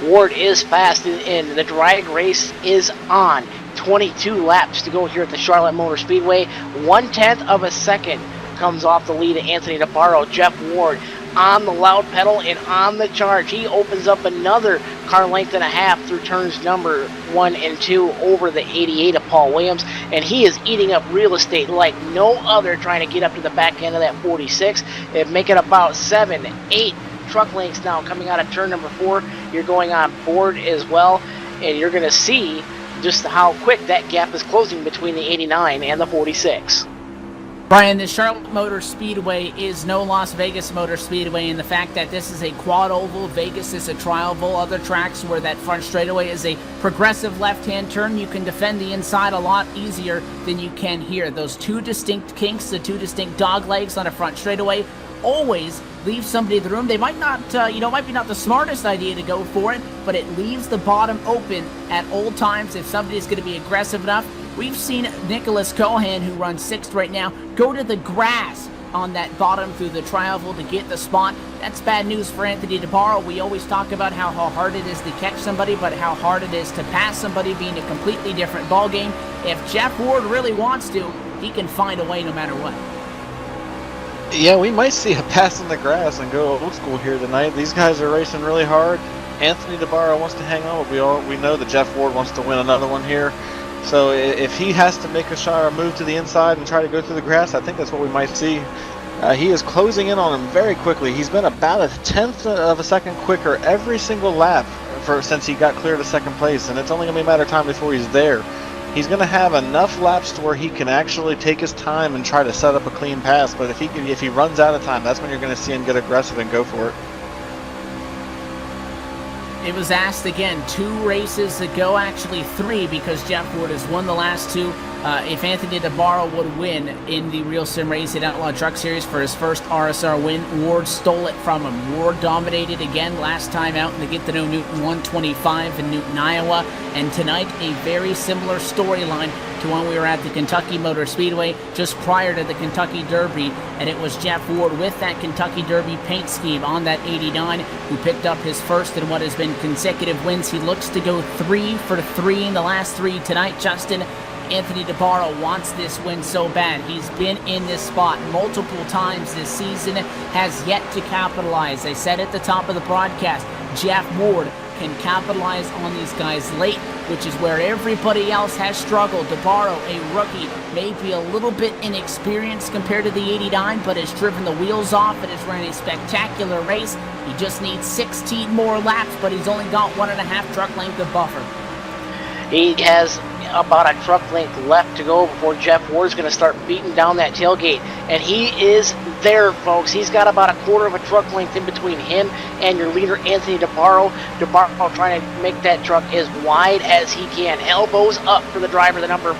Speaker 2: Ward is fast, and the drag race is on. 22 laps to go here at the Charlotte Motor Speedway. 1/10 of a second comes off the lead of Anthony DeBarro. Jeff Ward on the loud pedal and on the charge. He opens up another car length and a half through turns number 1 and 2 over the 88 of Paul Williams, and he is eating up real estate like no other, trying to get up to the back end of that 46 and make it about 7, 8 truck lengths now coming out of turn number 4. You're going on board as well, and you're going to see just how quick that gap is closing between the 89 and the 46.
Speaker 1: Brian, the Charlotte Motor Speedway is no Las Vegas Motor Speedway, and the fact that this is a quad oval, Vegas is a tri-oval, other tracks where that front straightaway is a progressive left-hand turn, you can defend the inside a lot easier than you can here. Those two distinct kinks, the two distinct dog legs on a front straightaway, always leave somebody the room. They might not, might be not the smartest idea to go for it, but it leaves the bottom open at all times if somebody's going to be aggressive enough. We've seen Nicholas Cohan, who runs 6th right now, go to the grass on that bottom through the tri-oval to get the spot. That's bad news for Anthony DeBarro. We always talk about how hard it is to catch somebody, but how hard it is to pass somebody, being a completely different ballgame. If Jeff Ward really wants to, he can find a way no matter what.
Speaker 3: Yeah, we might see a pass in the grass and go old school here tonight. These guys are racing really hard. Anthony DeBarro wants to hang on, but we know that Jeff Ward wants to win another one here. So if he has to make a shot or move to the inside and try to go through the grass, I think that's what we might see. He is closing in on him very quickly. He's been about a tenth of a second quicker every single lap since he got clear to second place, and it's only going to be a matter of time before he's there. He's going to have enough laps to where he can actually take his time and try to set up a clean pass, but if he runs out of time, that's when you're going to see him get aggressive and go for it.
Speaker 1: It was asked again 2 races ago, actually 3, because Jeff Ward has won the last 2. If Anthony DeBarro would win in the Real Sim Racing Outlaw Truck Series for his first RSR win, Ward stole it from him. Ward dominated again last time out in the Get to Know Newton 125 in Newton, Iowa, and tonight a very similar storyline to when we were at the Kentucky Motor Speedway just prior to the Kentucky Derby, and it was Jeff Ward with that Kentucky Derby paint scheme on that 89 who picked up his first in what has been consecutive wins. He looks to go 3 for 3 in the last 3 tonight, Justin. Anthony DeBarro wants this win so bad. He's been in this spot multiple times this season, has yet to capitalize. I said at the top of the broadcast, Jeff Ward can capitalize on these guys late, which is where everybody else has struggled. DeBarro, a rookie, maybe a little bit inexperienced compared to the 89, but has driven the wheels off and has ran a spectacular race. He just needs 16 more laps, but he's only got 1.5 truck length of buffer.
Speaker 2: He has about a truck length left to go before Jeff Ward's going to start beating down that tailgate. And he is there, folks. He's got about a quarter of a truck length in between him and your leader, Anthony DeBarro. DeBarro trying to make that truck as wide as he can. Elbows up for the driver, the number the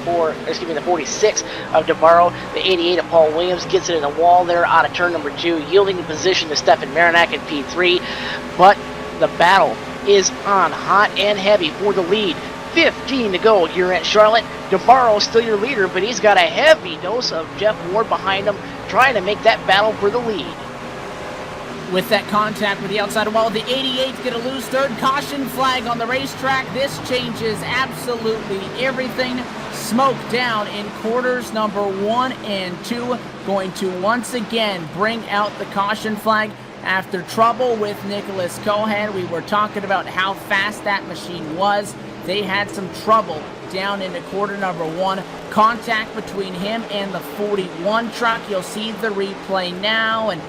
Speaker 2: 46 of DeBarro. The 88 of Paul Williams gets it in the wall there out of turn number 2, yielding the position to Stefan Marinak in P3. But the battle is on hot and heavy for the lead. 15 to go here at Charlotte. DeBarro still your leader, but he's got a heavy dose of Jeff Ward behind him, trying to make that battle for the lead.
Speaker 1: With that contact with the outside wall, the 88's going to lose third. Caution flag on the racetrack. This changes absolutely everything. Smoke down in quarters number 1 and 2. Going to once again bring out the caution flag. After trouble with Nicholas Cohan, we were talking about how fast that machine was. They had some trouble down into quarter number 1. Contact between him and the 41 truck. You'll see the replay now, and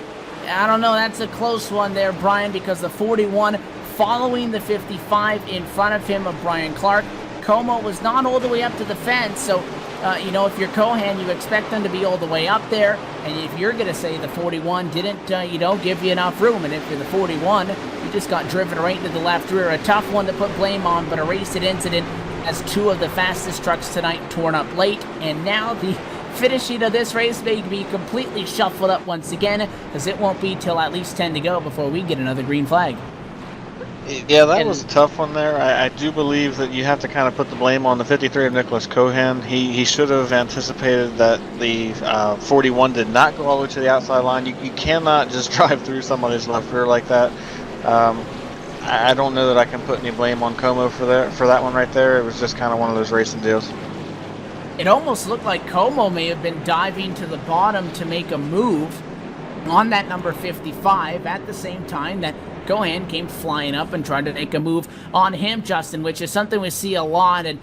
Speaker 1: I don't know, that's a close one there, Brian, because the 41 following the 55 in front of him of Brian Clark. Como was not all the way up to the fence, so if you're Cohan, you expect them to be all the way up there, and if you're going to say the 41 didn't, give you enough room, and if you're the 41, you just got driven right into the left rear. A tough one to put blame on, but a racing incident as 2 of the fastest trucks tonight torn up late, and now the finishing of this race may be completely shuffled up once again, as it won't be till at least 10 to go before we get another green flag.
Speaker 3: Yeah, that was a tough one there. I do believe that you have to kind of put the blame on the 53 of Nicholas Cohan. He should have anticipated that the 41 did not go all the way to the outside line. You cannot just drive through somebody's left rear like that. I don't know that I can put any blame on Como for that one right there. It was just kind of one of those racing deals.
Speaker 1: It almost looked like Como may have been diving to the bottom to make a move on that number 55 at the same time that Cohan came flying up and tried to make a move on him, Justin, which is something we see a lot, and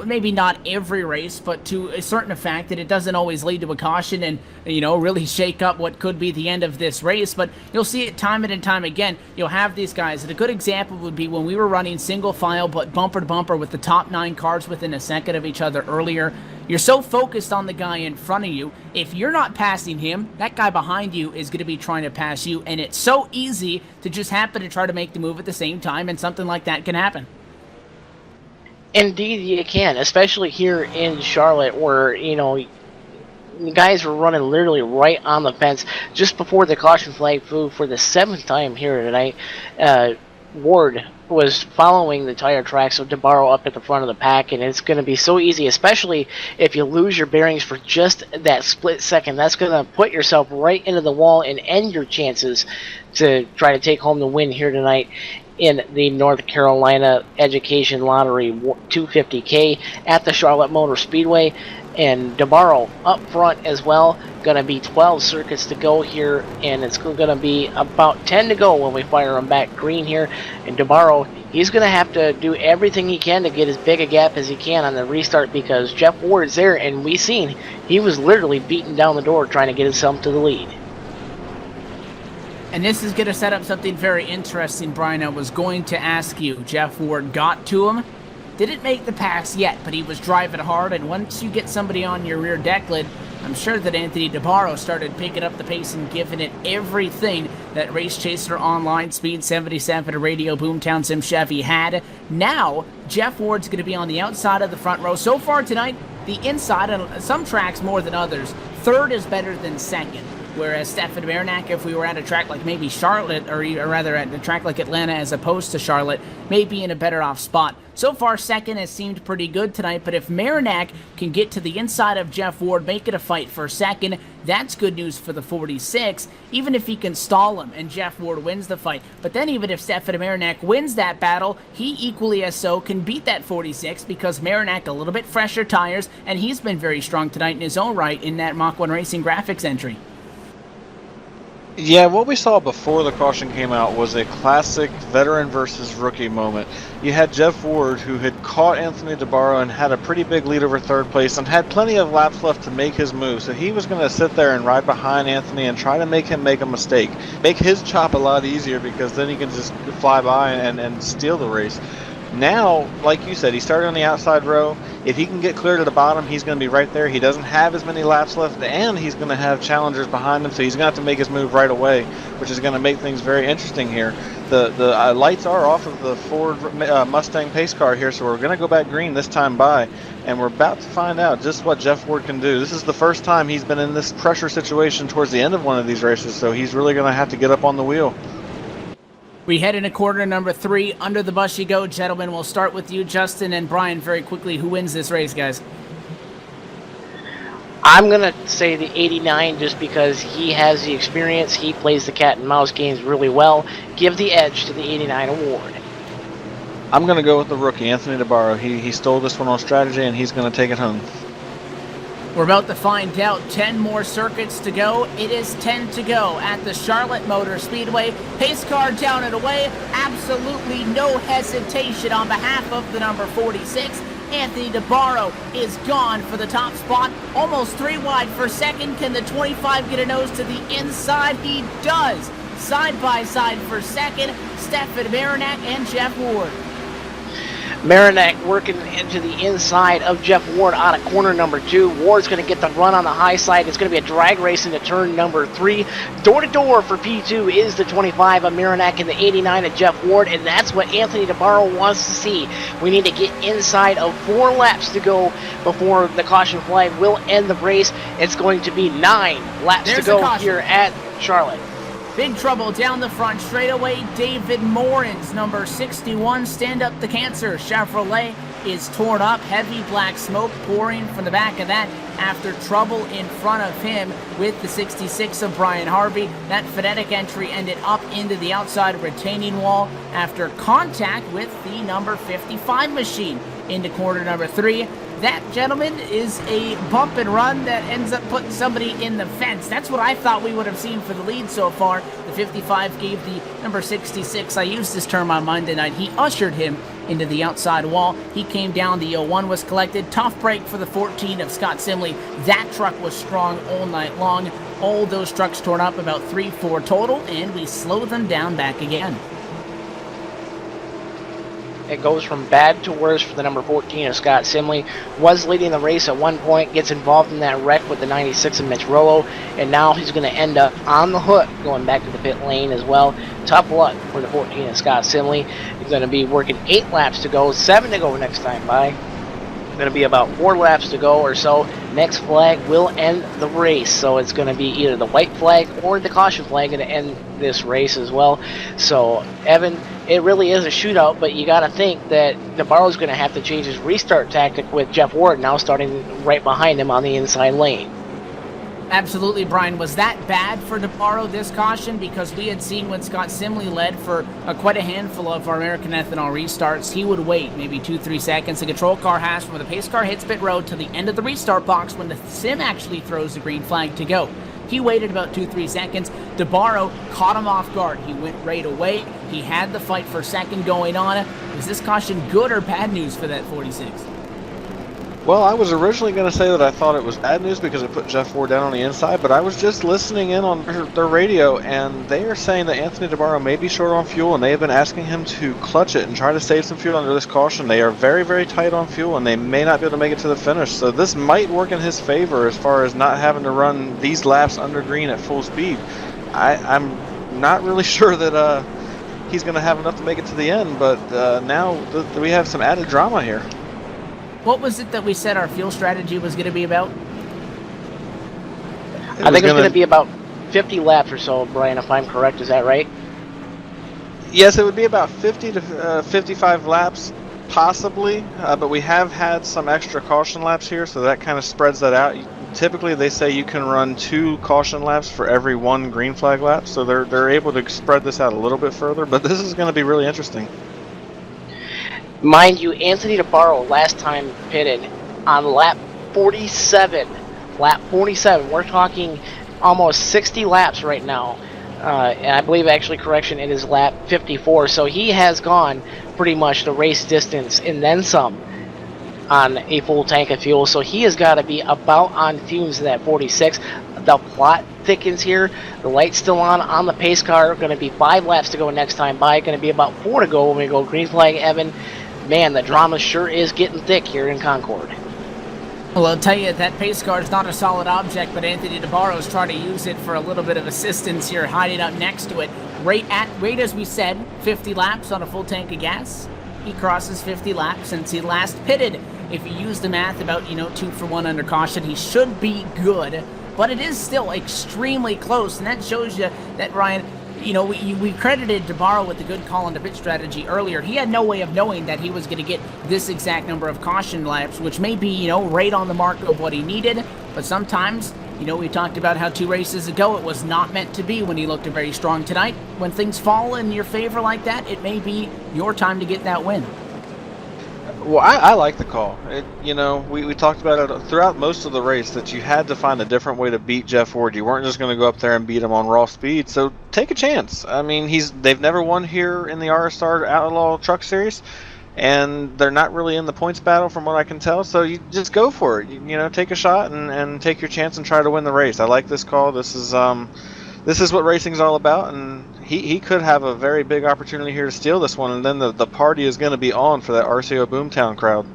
Speaker 1: maybe not every race, but to a certain fact that it doesn't always lead to a caution and, really shake up what could be the end of this race, but you'll see it time and time again. You'll have these guys, and a good example would be when we were running single file but bumper to bumper with the top 9 cars within a second of each other earlier. You're so focused on the guy in front of you, if you're not passing him, that guy behind you is going to be trying to pass you, and it's so easy to just happen to try to make the move at the same time, and something like that can happen.
Speaker 2: Indeed, you can, especially here in Charlotte, where guys were running literally right on the fence just before the caution flag flew for the 7th time here tonight. Ward was following the tire tracks of DeBarro up at the front of the pack, and it's going to be so easy, especially if you lose your bearings for just that split second. That's going to put yourself right into the wall and end your chances to try to take home the win here tonight in the North Carolina Education Lottery 250K at the Charlotte Motor Speedway. and DeBarro up front as well. Going to be 12 circuits to go here, and it's going to be about 10 to go when we fire him back green here. And DeBarro, he's going to have to do everything he can to get as big a gap as he can on the restart, because Jeff Ward's there, and we seen he was literally beating down the door trying to get himself to the lead.
Speaker 1: And this is going to set up something very interesting, Brian. I was going to ask you, Jeff Ward got to him, didn't make the pass yet, but he was driving hard, and once you get somebody on your rear deck lid, I'm sure that Anthony DeBarro started picking up the pace and giving it everything that Race Chaser Online, Speed 77, Radio Boomtown Sim Chevy had. Now, Jeff Ward's going to be on the outside of the front row. So far tonight, the inside, on some tracks more than others, third is better than second. Whereas Stefan Marinac, if we were at a track like maybe Charlotte, or rather at a track like Atlanta as opposed to Charlotte, may be in a better off spot. So far, second has seemed pretty good tonight, but if Marinac can get to the inside of Jeff Ward, make it a fight for second, that's good news for the 46, even if he can stall him and Jeff Ward wins the fight. But then even if Stefan Marinac wins that battle, he equally as so can beat that 46, because Marinac a little bit fresher tires, and he's been very strong tonight in his own right in that Mach 1 Racing graphics entry.
Speaker 3: Yeah, what we saw before the caution came out was a classic veteran versus rookie moment. You had Jeff Ward, who had caught Anthony DeBarro and had a pretty big lead over third place and had plenty of laps left to make his move. So he was going to sit there and ride behind Anthony and try to make him make a mistake. Make his chop a lot easier, because then he can just fly by and steal the race. Now, like you said, he started on the outside row. If he can get clear to the bottom, he's going to be right there. He doesn't have as many laps left, and he's going to have challengers behind him, so he's going to have to make his move right away, which is going to make things very interesting here. The lights are off of the Ford Mustang pace car here, so we're going to go back green this time by, and we're about to find out just what Jeff Ward can do. This is the first time he's been in this pressure situation towards the end of one of these races, so he's really going to have to get up on the wheel.
Speaker 1: We head into quarter number 3. Under the bus you go, gentlemen. We'll start with you, Justin, and Brian, very quickly. Who wins this race, guys?
Speaker 2: I'm going to say the 89, just because he has the experience. He plays the cat and mouse games really well. Give the edge to the 89 award.
Speaker 3: I'm going to go with the rookie, Anthony DeBarro. He stole this one on strategy, and he's going to take it home.
Speaker 1: We're about to find out. 10 more circuits to go. It is 10 to go at the Charlotte Motor Speedway. Pace car down and away. Absolutely no hesitation on behalf of the number 46. Anthony DeBarro is gone for the top spot. Almost 3 wide for second. Can the 25 get a nose to the inside? He does. Side by side for second. Stefan Marinac and Jeff Ward.
Speaker 2: Marinac working into the inside of Jeff Ward out of corner number 2. Ward's going to get the run on the high side. It's going to be a drag race into turn number 3. Door to door for P2 is the 25 of Marinac and the 89 of Jeff Ward, and that's what Anthony DeBarro wants to see. We need to get inside of 4 laps to go before the caution flag will end the race. It's going to be 9 laps to go here at Charlotte.
Speaker 1: Big trouble down the front straightaway. David Morin's number 61, Stand Up the Cancer Chevrolet, is torn up. Heavy black smoke pouring from the back of that after trouble in front of him with the 66 of Brian Harvey. That phonetic entry ended up into the outside retaining wall after contact with the number 55 machine into quarter number 3. That, gentlemen, is a bump and run that ends up putting somebody in the fence. That's what I thought we would have seen for the lead so far. The 55 gave the number 66, I used this term on Monday night, he ushered him into the outside wall. He came down, the 01 was collected. Tough break for the 14 of Scott Simley. That truck was strong all night long. All those trucks torn up, about 3-4 total, and we slow them down back again.
Speaker 2: It goes from bad to worse for the number 14 of Scott Simley. Was leading the race at one point, gets involved in that wreck with the 96 of Mitch Rollo, and now he's going to end up on the hook going back to the pit lane as well. Tough luck for the 14 of Scott Simley. He's going to be working 8 laps to go, 7 to go next time by. Going to be about 4 laps to go or so. Next flag will end the race, so it's going to be either the white flag or the caution flag going to end this race as well. So, Evan, it really is a shootout, but you got to think that DeBarro's going to have to change his restart tactic with Jeff Ward now starting right behind him on the inside lane.
Speaker 1: Absolutely, Brian. Was that bad for DeBarro, this caution? Because we had seen when Scott Simley led for quite a handful of our American Ethanol restarts, he would wait maybe 2-3 seconds. The control car has from where the pace car hits pit road to the end of the restart box when the sim actually throws the green flag to go. He waited about 2-3 seconds. DeBarro caught him off guard. He went right away. He had the fight for second going on. Was this caution good or bad news for that 46?
Speaker 3: Well, I was originally going to say that I thought it was bad news because it put Jeff Ward down on the inside, but I was just listening in on their radio, and they are saying that Anthony DeBarro may be short on fuel, and they have been asking him to clutch it and try to save some fuel under this caution. They are very, very tight on fuel, and they may not be able to make it to the finish, so this might work in his favor as far as not having to run these laps under green at full speed. I'm not really sure that he's going to have enough to make it to the end, but now we have some added drama here.
Speaker 1: What was it that we said our fuel strategy was going to be about?
Speaker 2: I think it's going to be about 50 laps or so, Brian, if I'm correct. Is that right?
Speaker 3: Yes, it would be about 50 to 55 laps, possibly, but we have had some extra caution laps here, so that kind of spreads that out. Typically, they say you can run 2 caution laps for every 1 green flag lap, so they're able to spread this out a little bit further, but this is going to be really interesting.
Speaker 2: Mind you, Anthony DeBarro last time pitted on lap 47. Lap 47. We're talking almost 60 laps right now. And I believe, actually, correction, it is lap 54. So he has gone pretty much the race distance and then some on a full tank of fuel. So he has got to be about on fumes in that 46. The plot thickens here. The light's still on the pace car. Going to be 5 laps to go next time by. Going to be about 4 to go when we go green flag, Evan. Man, the drama sure is getting thick here in Concord.
Speaker 1: Well, I'll tell you, that pace car is not a solid object, but Anthony DeBarro's trying to use it for a little bit of assistance here, hiding up next to it. Right as we said, 50 laps on a full tank of gas. He crosses 50 laps since he last pitted. If you use the math about, 2 for 1 under caution, he should be good, but it is still extremely close, and that shows you that, Ryan, we credited DeBarro with the good call on the pit strategy earlier. He had no way of knowing that he was going to get this exact number of caution laps, which may be, right on the mark of what he needed. But sometimes, we talked about how 2 races ago it was not meant to be when he looked very strong tonight. When things fall in your favor like that, it may be your time to get that win.
Speaker 3: Well, I like the call. We talked about it throughout most of the race that you had to find a different way to beat Jeff Ward. You weren't just going to go up there and beat him on raw speed. So take a chance. I mean, they've never won here in the RSR Outlaw Truck Series, and they're not really in the points battle from what I can tell. So you just go for it. Take a shot and take your chance and try to win the race. I like this call. This is what racing's all about, and he could have a very big opportunity here to steal this one, and then the party is going to be on for that RCO Boomtown crowd.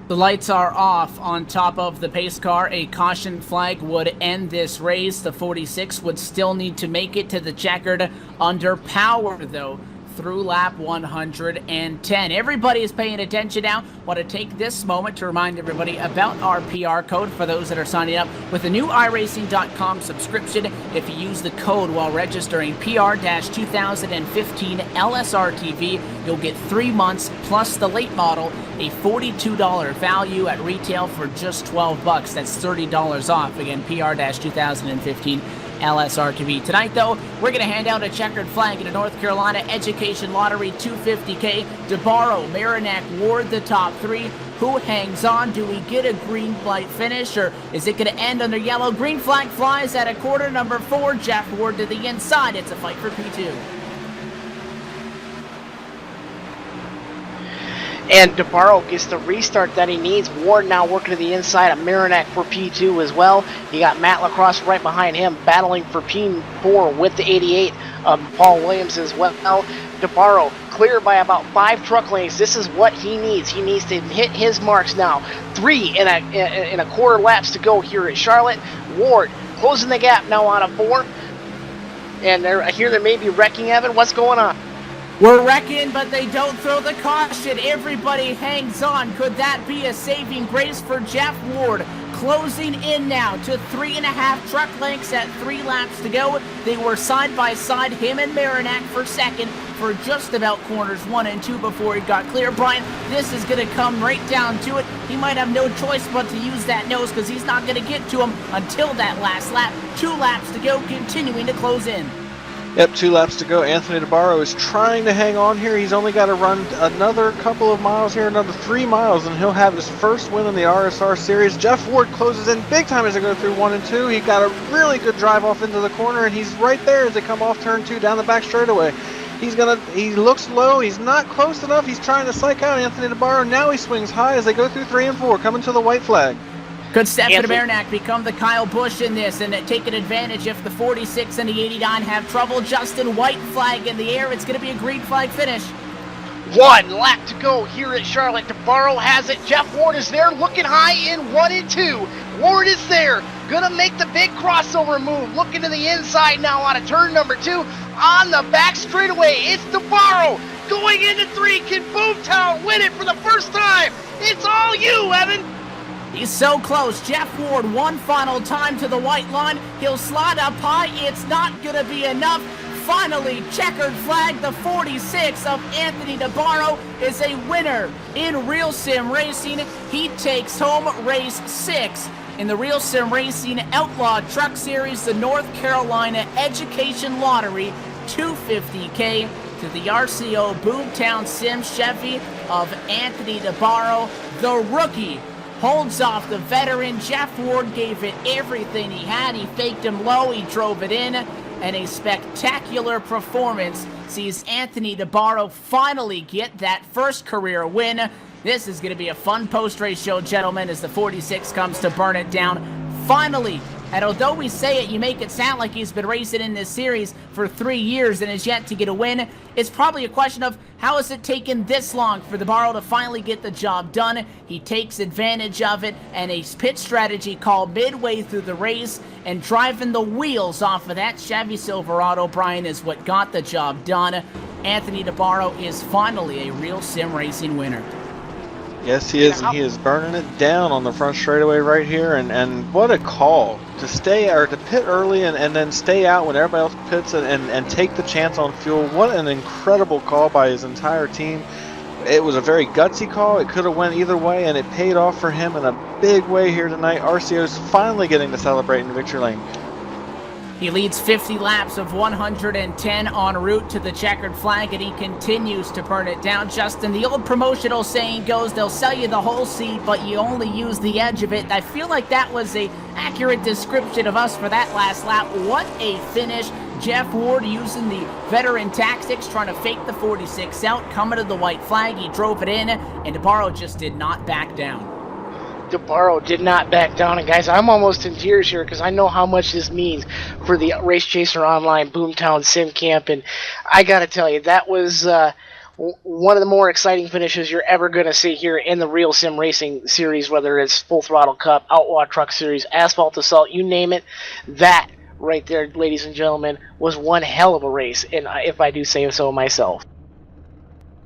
Speaker 1: The lights are off on top of the pace car. A caution flag would end this race. The 46 would still need to make it to the checkered under power, though, through lap 110. Everybody is paying attention now. Want to take this moment to remind everybody about our PR code for those that are signing up with the new iRacing.com subscription. If you use the code while registering PR-2015 LSRTV, you'll get 3 months plus the late model, a $42 value at retail for just $12. That's $30 off. Again, PR-2015 LSRTV. Tonight, though, we're going to hand out a checkered flag in a North Carolina Education Lottery 250K. DeBarro, Marinac, Ward, the top 3. Who hangs on? Do we get a green flag finish, or is it going to end under yellow? Green flag flies at a quarter. Number 4, Jeff Ward to the inside. It's a fight for P2.
Speaker 2: And DeBarro gets the restart that he needs. Ward now working to the inside of Marinac for P2 as well. You got Matt Lacrosse right behind him, battling for P4 with the 88 of Paul Williams as well. DeBarro clear by about 5 truck lengths. This is what he needs. He needs to hit his marks now. 3 in a quarter laps to go here at Charlotte. Ward closing the gap now on a 4. And I hear they may be wrecking, Evan. What's going on?
Speaker 1: We're wrecking, but they don't throw the caution. Everybody hangs on. Could that be a saving grace for Jeff Ward? Closing in now to 3.5 truck lengths at 3 laps to go. They were side by side, him and Marinac for second. for just about corners 1 and 2 before he got clear. Brian, this is going to come right down to it. He might have no choice but to use that nose because he's not going to get to him until that last lap. 2 laps to go, continuing to close in.
Speaker 3: Yep, 2 laps to go. Anthony DeBarro is trying to hang on here. He's only got to run another couple of miles here, another 3 miles, and he'll have his first win in the RSR series. Jeff Ward closes in big time as they go through 1 and 2. He got a really good drive off into the corner, and he's right there as they come off turn 2 down the back straightaway. He looks low. He's not close enough. He's trying to psych out Anthony DeBarro. Now he swings high as they go through 3 and 4, coming to the white flag.
Speaker 1: Could Stefan Mernack become the Kyle Busch in this and take an advantage if the 46 and the 89 have trouble? Justin, white flag in the air. It's going to be a green flag finish.
Speaker 2: 1 lap to go here at Charlotte. DeBarro has it. Jeff Ward is there looking high in 1 and 2. Ward is there. Gonna make the big crossover move. Looking to the inside now out of turn number 2. On the back straightaway, it's DeBarro. Going into 3. Can Boomtown win it for the first time? It's all you, Evan.
Speaker 1: He's so close. Jeff Ward, one final time to the white line. He'll slide up high. It's not going to be enough. Finally, checkered flag. The 46 of Anthony DeBarro is a winner in Real Sim Racing. He takes home race 6 in the Real Sim Racing Outlaw Truck Series, the North Carolina Education Lottery, $250K to the RCO Boomtown Sim Chevy of Anthony DeBarro. The rookie holds off the veteran. Jeff Ward gave it everything he had. He faked him low, he drove it in, and a spectacular performance sees Anthony DeBarro finally get that first career win. This is going to be a fun post-race show, gentlemen, as the 46 comes to burn it down. Finally, and although we say it, you make it sound like he's been racing in this series for 3 years and is yet to get a win. It's probably a question of how has it taken this long for DeBarro to finally get the job done. He takes advantage of it, and a pit strategy call midway through the race and driving the wheels off of that Chevy Silverado, Brian, is what got the job done. Anthony DeBarro is finally a Real Sim Racing winner.
Speaker 3: Yes, he is, and he is burning it down on the front straightaway right here, and what a call to stay or to pit early and then stay out when everybody else pits and take the chance on fuel. What an incredible call by his entire team. It was a very gutsy call. It could have went either way, and it paid off for him in a big way here tonight. RCO's finally getting to celebrate in victory lane.
Speaker 1: He leads 50 laps of 110 en route to the checkered flag, and he continues to burn it down. Justin, the old promotional saying goes, they'll sell you the whole seat, but you only use the edge of it. I feel like that was a accurate description of us for that last lap. What a finish. Jeff Ward using the veteran tactics, trying to fake the 46 out, coming to the white flag. He drove it in, and DeBarro just did not back down.
Speaker 2: DeBarro did not back down, and guys, I'm almost in tears here because I know how much this means for the Race Chaser Online Boomtown Sim Camp, and I gotta tell you, that was one of the more exciting finishes you're ever gonna see here in the Real Sim Racing series, whether it's Full Throttle Cup, Outlaw Truck Series, Asphalt Assault, you name it. That right there, ladies and gentlemen, was one hell of a race, and if I do say so myself.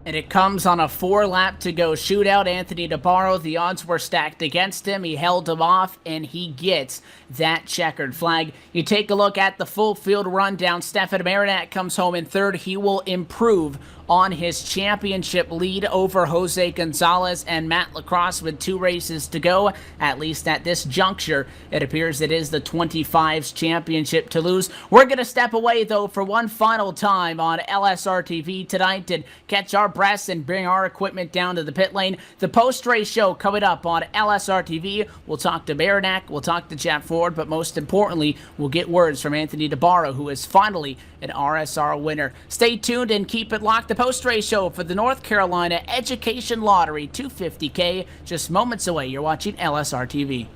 Speaker 1: And it comes on a 4-lap to go shootout. Anthony DeBarro, the odds were stacked against him. He held him off, and he gets that checkered flag. You take a look at the full field rundown. Stefan Mernack comes home in 3rd. He will improve on his championship lead over Jose Gonzalez and Matt Lacrosse with 2 races to go. At least at this juncture, it appears it is the 25's championship to lose. We're going to step away, though, for one final time on LSRTV tonight and catch our breaths and bring our equipment down to the pit lane. The post-race show coming up on LSRTV. We'll talk to Mernack, we'll talk to Jeff Ford, but most importantly, we'll get words from Anthony DeBarro, who is finally an RSR winner. Stay tuned and keep it locked. The post-race show for the North Carolina Education Lottery, $250K, just moments away. You're watching LSRTV.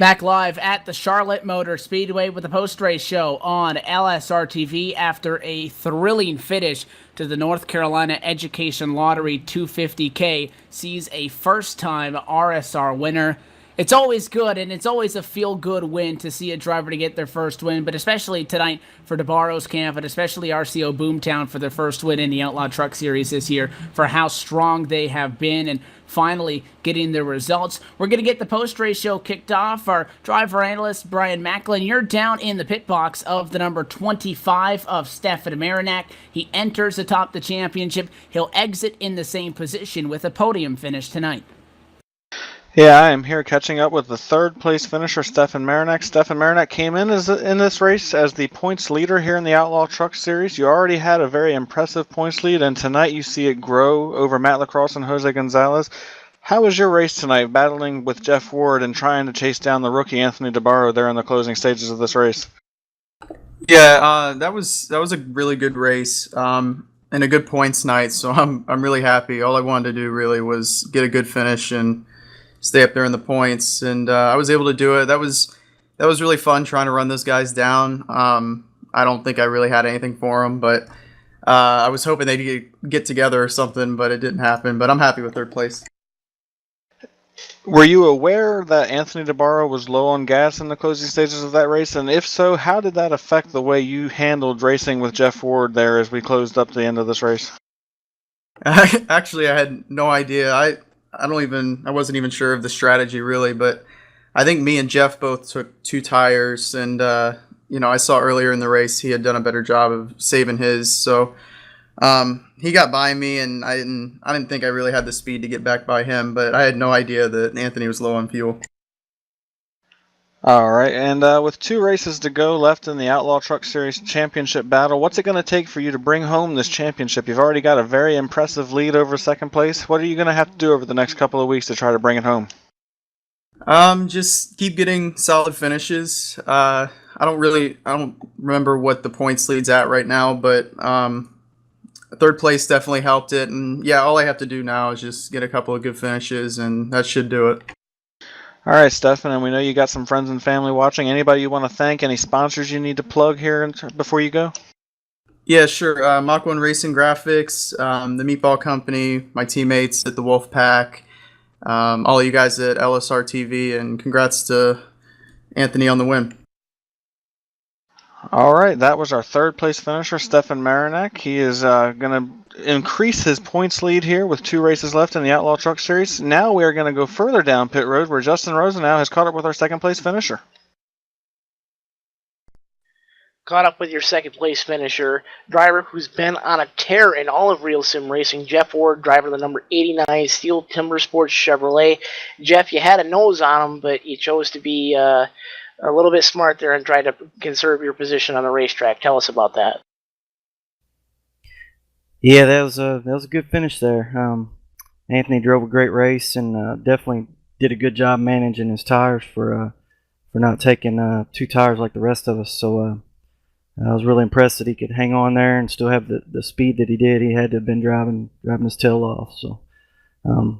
Speaker 1: Back live at the Charlotte Motor Speedway with the post-race show on LSRTV after a thrilling finish to the North Carolina Education Lottery 250K sees a first-time RSR winner. It's always good, and it's always a feel-good win to see a driver to get their first win, but especially tonight for DeBarro's camp, and especially RCO Boomtown for their first win in the Outlaw Truck Series this year, for how strong they have been and finally getting the results. We're going to get the post-race show kicked off. Our driver analyst, Brian Macklin, you're down in the pit box of the number 25 of Stefan Marinac. He enters atop the championship. He'll exit in the same position with a podium finish tonight.
Speaker 3: Yeah, I am here catching up with the third place finisher, Stefan Marinac. Stefan Marinac came in this race as the points leader here in the Outlaw Truck Series. You already had a very impressive points lead, and tonight you see it grow over Matt Lacrosse and Jose Gonzalez. How was your race tonight, battling with Jeff Ward and trying to chase down the rookie Anthony DeBarro there in the closing stages of this race?
Speaker 6: Yeah, that was a really good race and a good points night. So I'm really happy. All I wanted to do really was get a good finish and stay up there in the points, and I was able to do it. That was really fun trying to run those guys down. I don't think I really had anything for them, but I was hoping they'd get together or something, but it didn't happen. But I'm happy with third place.
Speaker 3: Were you aware that Anthony DeBarro was low on gas in the closing stages of that race? And if so, how did that affect the way you handled racing with Jeff Ward there as we closed up the end of this race?
Speaker 6: Actually, I had no idea. I wasn't even sure of the strategy really, but I think me and Jeff both took 2 tires, and I saw earlier in the race he had done a better job of saving his, so he got by me, and I didn't think I really had the speed to get back by him, but I had no idea that Anthony was low on fuel.
Speaker 3: All right, and with 2 races to go left in the Outlaw Truck Series championship battle, what's it going to take for you to bring home this championship? You've already got a very impressive lead over second place. What are you going to have to do over the next couple of weeks to try to bring it home?
Speaker 6: Just keep getting solid finishes. I don't remember what the points lead's at right now, but third place definitely helped it. And yeah, all I have to do now is just get a couple of good finishes, and that should do it.
Speaker 3: All right, Stefan, and we know you got some friends and family watching. Anybody you want to thank? Any sponsors you need to plug here before you go?
Speaker 6: Yeah, sure. Mach 1 Racing Graphics, the Meatball Company, my teammates at the Wolf Pack, all of you guys at LSRTV, and congrats to Anthony on the win.
Speaker 3: All right, that was our third place finisher, Stefan Marinac. He is going to increase his points lead here with 2 races left in the Outlaw Truck Series. Now we are going to go further down pit road where Justin Rosenau has caught up with our second place finisher.
Speaker 2: Caught up with your second place finisher, driver who's been on a tear in all of Real Sim Racing, Jeff Ward, driver of the number 89 Steel Timber Sports Chevrolet. Jeff, you had a nose on him, but you chose to be a little bit smart there and try to conserve your position on the racetrack. Tell us about that.
Speaker 7: Yeah, that was a good finish there. Anthony drove a great race and definitely did a good job managing his tires for not taking 2 tires like the rest of us. So I was really impressed that he could hang on there and still have the speed that he did. He had to have been driving his tail off. So and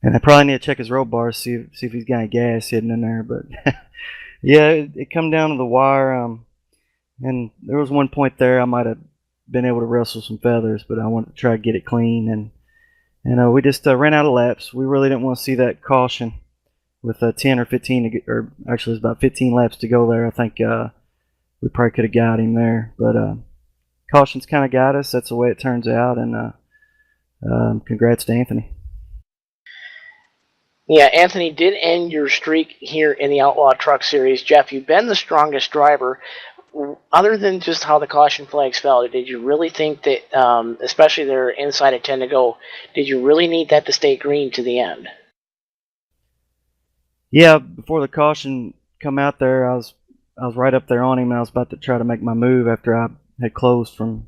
Speaker 7: I probably need to check his roll bars, see if he's got any gas hidden in there. But yeah, it come down to the wire. And there was one point there I might have been able to wrestle some feathers, but I wanted to try to get it clean, and we just ran out of laps. We really didn't want to see that caution with 10 or 15 or actually it was about 15 laps to go there. I think we probably could have got him there, but caution's kind of got us. That's the way it turns out, and congrats to Anthony.
Speaker 2: Yeah, Anthony did end your streak here in the Outlaw Truck Series. Jeff, you've been the strongest driver. Other than just how the caution flags fell, did you really think that, especially there inside at 10 to go, did you really need that to stay green to the end?
Speaker 7: Yeah, before the caution come out there, I was right up there on him, and I was about to try to make my move after I had closed from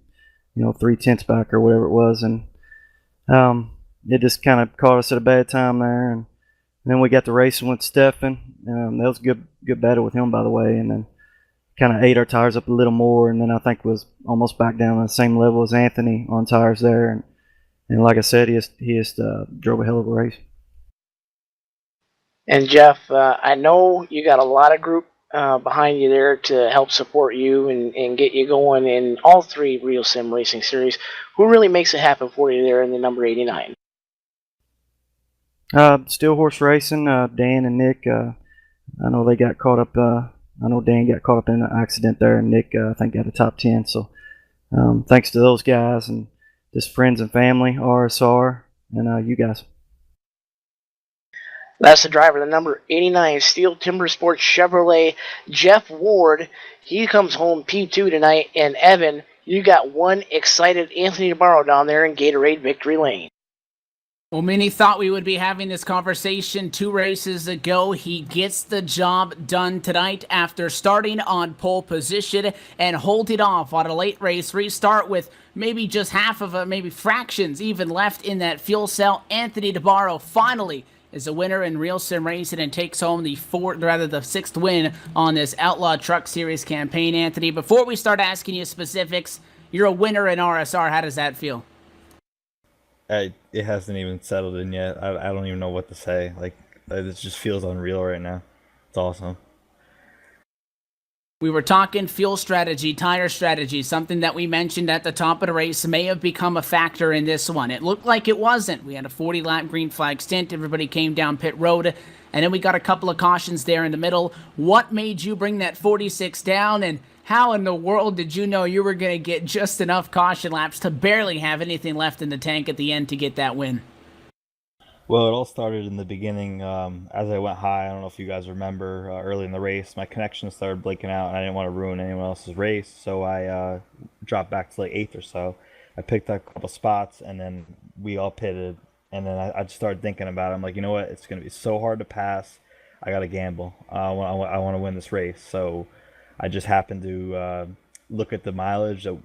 Speaker 7: 3/10 back or whatever it was, and it just kind of caught us at a bad time there, and then we got the racing with Stefan. That was a good battle with him, by the way, and then kind of ate our tires up a little more, and then I think was almost back down to the same level as Anthony on tires there, and like I said, he just drove a hell of a race.
Speaker 2: And Jeff, I know you got a lot of group behind you there to help support you and get you going in all three Real Sim Racing Series. Who really makes it happen for you there in the number 89?
Speaker 7: Steel Horse Racing, Dan and Nick. I know they got caught up. I know Dan got caught up in an accident there, and Nick, I think, got a top 10. So thanks to those guys and just friends and family, RSR, and you guys.
Speaker 2: That's the driver, the number 89 Steel Timber Sports Chevrolet, Jeff Ward. He comes home P2 tonight. And Evan, you got one excited Anthony DeBarro down there in Gatorade Victory Lane.
Speaker 1: Well, many thought we would be having this conversation 2 races ago. He gets the job done tonight after starting on pole position and holding off on a late race restart with maybe just half of maybe fractions even left in that fuel cell. Anthony DeBarro finally is a winner in Real Sim Racing and takes home the 6th win on this Outlaw Truck Series campaign. Anthony, before we start asking you specifics, you're a winner in RSR. How does that feel?
Speaker 8: It hasn't even settled in yet. I don't even know what to say. Like, it just feels unreal right now. It's awesome.
Speaker 1: We were talking fuel strategy, tire strategy, something that we mentioned at the top of the race may have become a factor in this one. It looked like it wasn't. We had a 40-lap green flag stint. Everybody came down pit road, and then we got a couple of cautions there in the middle. What made you bring that 46 down, and how in the world did you know you were going to get just enough caution laps to barely have anything left in the tank at the end to get that win?
Speaker 8: Well, it all started in the beginning as I went high. I don't know if you guys remember early in the race, my connection started blinking out, and I didn't want to ruin anyone else's race, so I dropped back to like 8th or so. I picked up a couple spots, and then we all pitted, and then I just started thinking about it. I'm like, you know what? It's going to be so hard to pass. I got to gamble. I want to win this race, so I just happened to look at the mileage that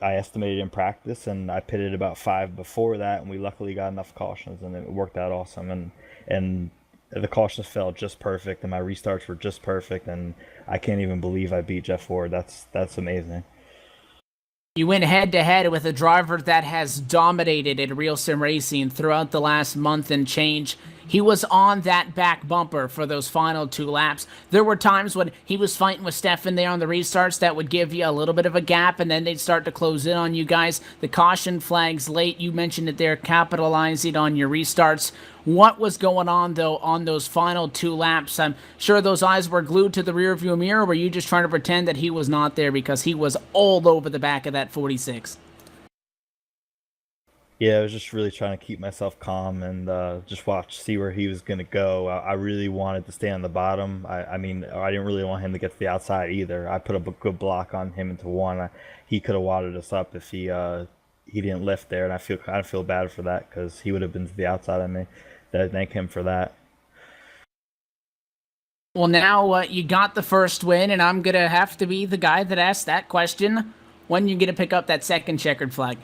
Speaker 8: I estimated in practice, and I pitted about 5 before that, and we luckily got enough cautions, and it worked out awesome. And the cautions felt just perfect, and my restarts were just perfect, and I can't even believe I beat Jeff Ford. That's amazing.
Speaker 1: You went head-to-head with a driver that has dominated in Real Sim Racing throughout the last month and change. He was on that back bumper for those final 2 laps. There were times when he was fighting with Stefan there on the restarts that would give you a little bit of a gap, and then they'd start to close in on you guys. The caution flags late, you mentioned that they're capitalizing on your restarts. What was going on, though, on those final 2 laps? I'm sure those eyes were glued to the rearview mirror, or were you just trying to pretend that he was not there because he was all over the back of that 46?
Speaker 8: Yeah, I was just really trying to keep myself calm and just see where he was going to go. I really wanted to stay on the bottom. I mean, I didn't really want him to get to the outside either. I put up a good block on him into 1. He could have wadded us up if he didn't lift there, and I feel bad for that because he would have been to the outside of me. I thank him for that.
Speaker 1: Well, now you got the first win, and I'm going to have to be the guy that asked that question. When you going to pick up that second checkered flag?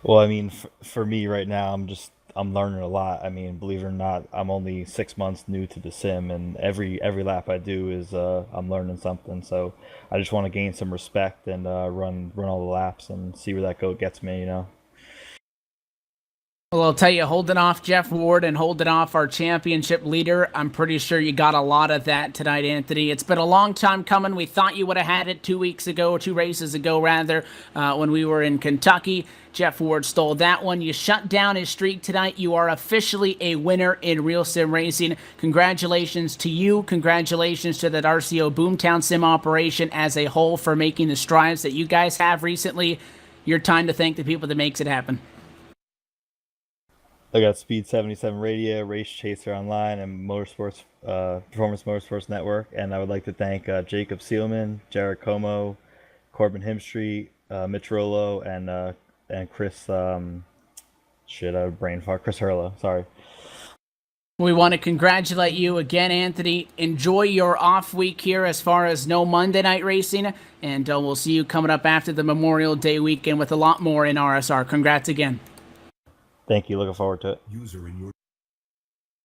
Speaker 8: Well, I mean, for me right now, I'm learning a lot. I mean, believe it or not, I'm only 6 months new to the sim, and every lap I do is I'm learning something. So I just want to gain some respect and run all the laps and see where that gets me. You know.
Speaker 1: Well, I'll tell you, holding off Jeff Ward and holding off our championship leader, I'm pretty sure you got a lot of that tonight, Anthony. It's been a long time coming. We thought you would have had it 2 weeks ago, or 2 races ago, rather, when we were in Kentucky. Jeff Ward stole that one. You shut down his streak tonight. You are officially a winner in Real Sim Racing. Congratulations to you. Congratulations to that RCO Boomtown Sim operation as a whole for making the strides that you guys have recently. Your time to thank the people that makes it happen.
Speaker 8: I got Speed 77 Radio, Race Chaser Online, and Motorsports Performance Motorsports Network. And I would like to thank Jacob Seelman, Jared Como, Corbin Himstreet, Mitch Rollo, and Chris. Brain fart. Chris Hurlo. Sorry.
Speaker 1: We want to congratulate you again, Anthony. Enjoy your off week here as far as no Monday night racing, and we'll see you coming up after the Memorial Day weekend with a lot more in RSR. Congrats again.
Speaker 8: Thank you. Looking forward to it.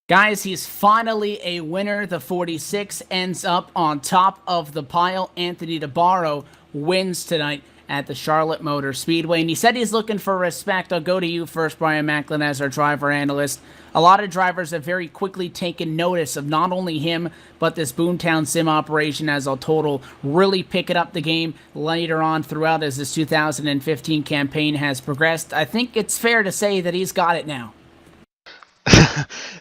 Speaker 1: Guys, he's finally a winner. The 46 ends up on top of the pile. Anthony DeBarro wins tonight. at the Charlotte Motor Speedway. And he said he's looking for respect. I'll go to you first, Brian Macklin, as our driver analyst. A lot of drivers have very quickly taken notice of not only him, but this Boomtown Sim operation as a total, really picking up the game later on throughout as this 2015 campaign has progressed. I think it's fair to say that he's got it now.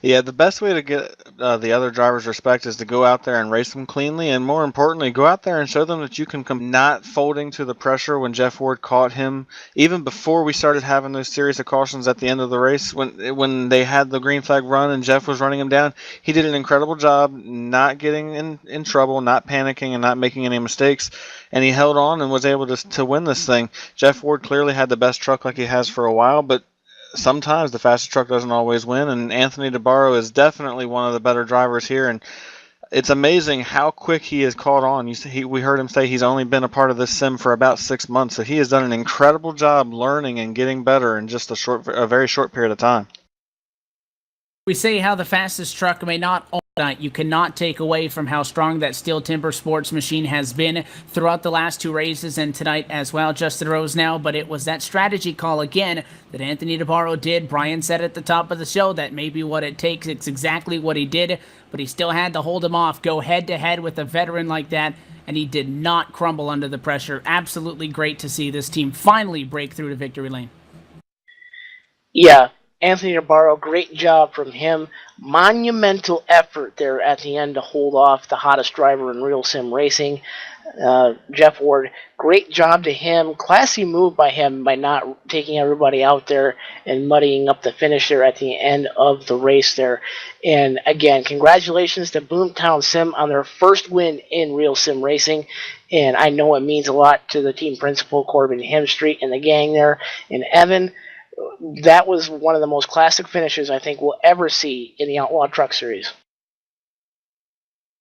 Speaker 3: Yeah, the best way to get the other drivers' respect is to go out there and race them cleanly, and more importantly, go out there and show them that you can come not folding to the pressure. When Jeff Ward caught him, even before we started having those series of cautions at the end of the race, when they had the green flag run and Jeff was running him down, he did an incredible job not getting in trouble, not panicking, and not making any mistakes, and he held on and was able to win this thing. Jeff Ward clearly had the best truck like he has for a while, but sometimes the fastest truck doesn't always win, and Anthony DeBarro is definitely one of the better drivers here, and it's amazing how quick he has caught on. We heard him say he's only been a part of this sim for about 6 months, so he has done an incredible job learning and getting better in just a very short period of time.
Speaker 1: We say how the fastest truck may not all night. You cannot take away from how strong that Steel Timber Sports machine has been throughout the last two races and tonight as well. Justin Rose now, but it was that strategy call again that Anthony DeBarro did. Brian said at the top of the show that may be what it takes. It's exactly what he did, but he still had to hold him off, go head-to-head with a veteran like that, and he did not crumble under the pressure. Absolutely great to see this team finally break through to victory lane.
Speaker 2: Yeah, Anthony DeBarro, great job from him. Monumental effort there at the end to hold off the hottest driver in real sim racing. Jeff Ward, great job to him. Classy move by him by not taking everybody out there and muddying up the finish there at the end of the race there. And again, congratulations to Boomtown Sim on their first win in real sim racing. And I know it means a lot to the team principal, Corbin Hemstreet, and the gang there. And Evan, that was one of the most classic finishes I think we'll ever see in the Outlaw Truck Series.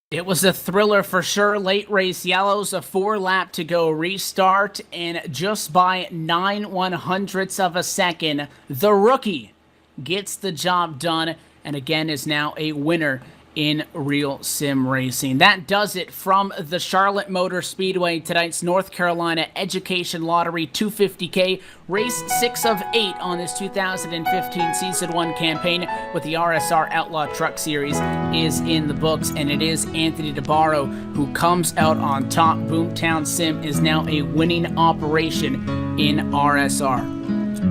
Speaker 1: It was a thriller for sure. Late race yellows, a 4-lap to go restart, and just by 9/100ths of a second, the rookie gets the job done, and again is now a winner in real sim racing. That does it from the Charlotte Motor Speedway, tonight's North Carolina Education Lottery 250K, race 6 of 8 on this 2015 Season 1 campaign with the RSR Outlaw Truck Series is in the books, and it is Anthony DeBarro who comes out on top. Boomtown Sim is now a winning operation in RSR.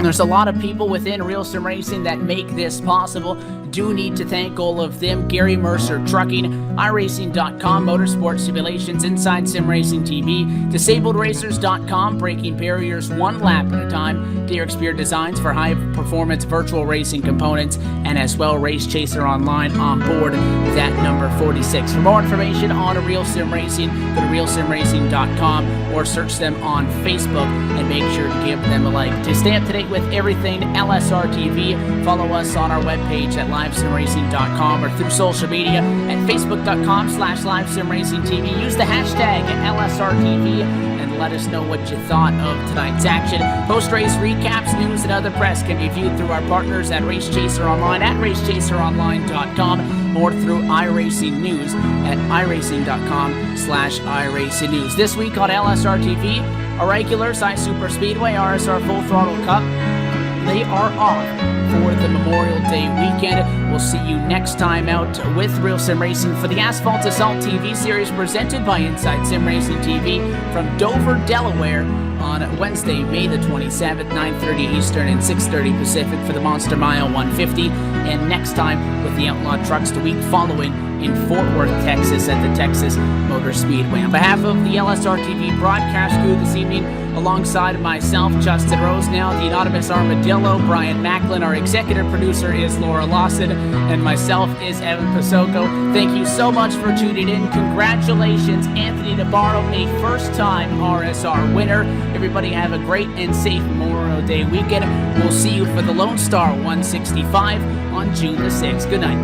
Speaker 1: There's a lot of people within Real Sim Racing that make this possible. Do need to thank all of them. Gary Mercer Trucking, iRacing.com, Motorsport Simulations, Inside Sim Racing TV, DisabledRacers.com, breaking barriers one lap at a time, Derek Spear Designs for high-performance virtual racing components, and as well Race Chaser Online on board that number 46. For more information on Real Sim Racing, go to RealSimRacing.com or search them on Facebook and make sure to give them a like. To stay up to date with everything LSRTV, follow us on our webpage at LiveSimRacing.com or through social media at Facebook.com/LiveSimRacingTV. Use the hashtag LSRTV and let us know what you thought of tonight's action. Post-race recaps, news, and other press can be viewed through our partners at Race Chaser Online at RaceChaserOnline.com or through iRacing News at iRacing.com/iRacingNews. This week on LSRTV, our regulars, iSuper Speedway, RSR Full Throttle Cup, they are off for the Memorial Day weekend. We'll see you next time out with Real Sim Racing for the Asphalt Assault TV series presented by Inside Sim Racing TV from Dover, Delaware on Wednesday, May the 27th, 9:30 Eastern and 6:30 Pacific for the Monster Mile 150. And next time with the Outlaw Trucks the week following in Fort Worth, Texas at the Texas Motor Speedway. On behalf of the LSRTV broadcast crew this evening, alongside myself, Justin Rose, now the Anonymous Armadillo, Brian Macklin, our executive producer is Laura Lawson, and myself is Evan Pasoko. Thank you so much for tuning in. Congratulations, Anthony DeBarro, a first-time RSR winner. Everybody have a great and safe Memorial Day weekend. We'll see you for the Lone Star 165 on June the 6th. Good night.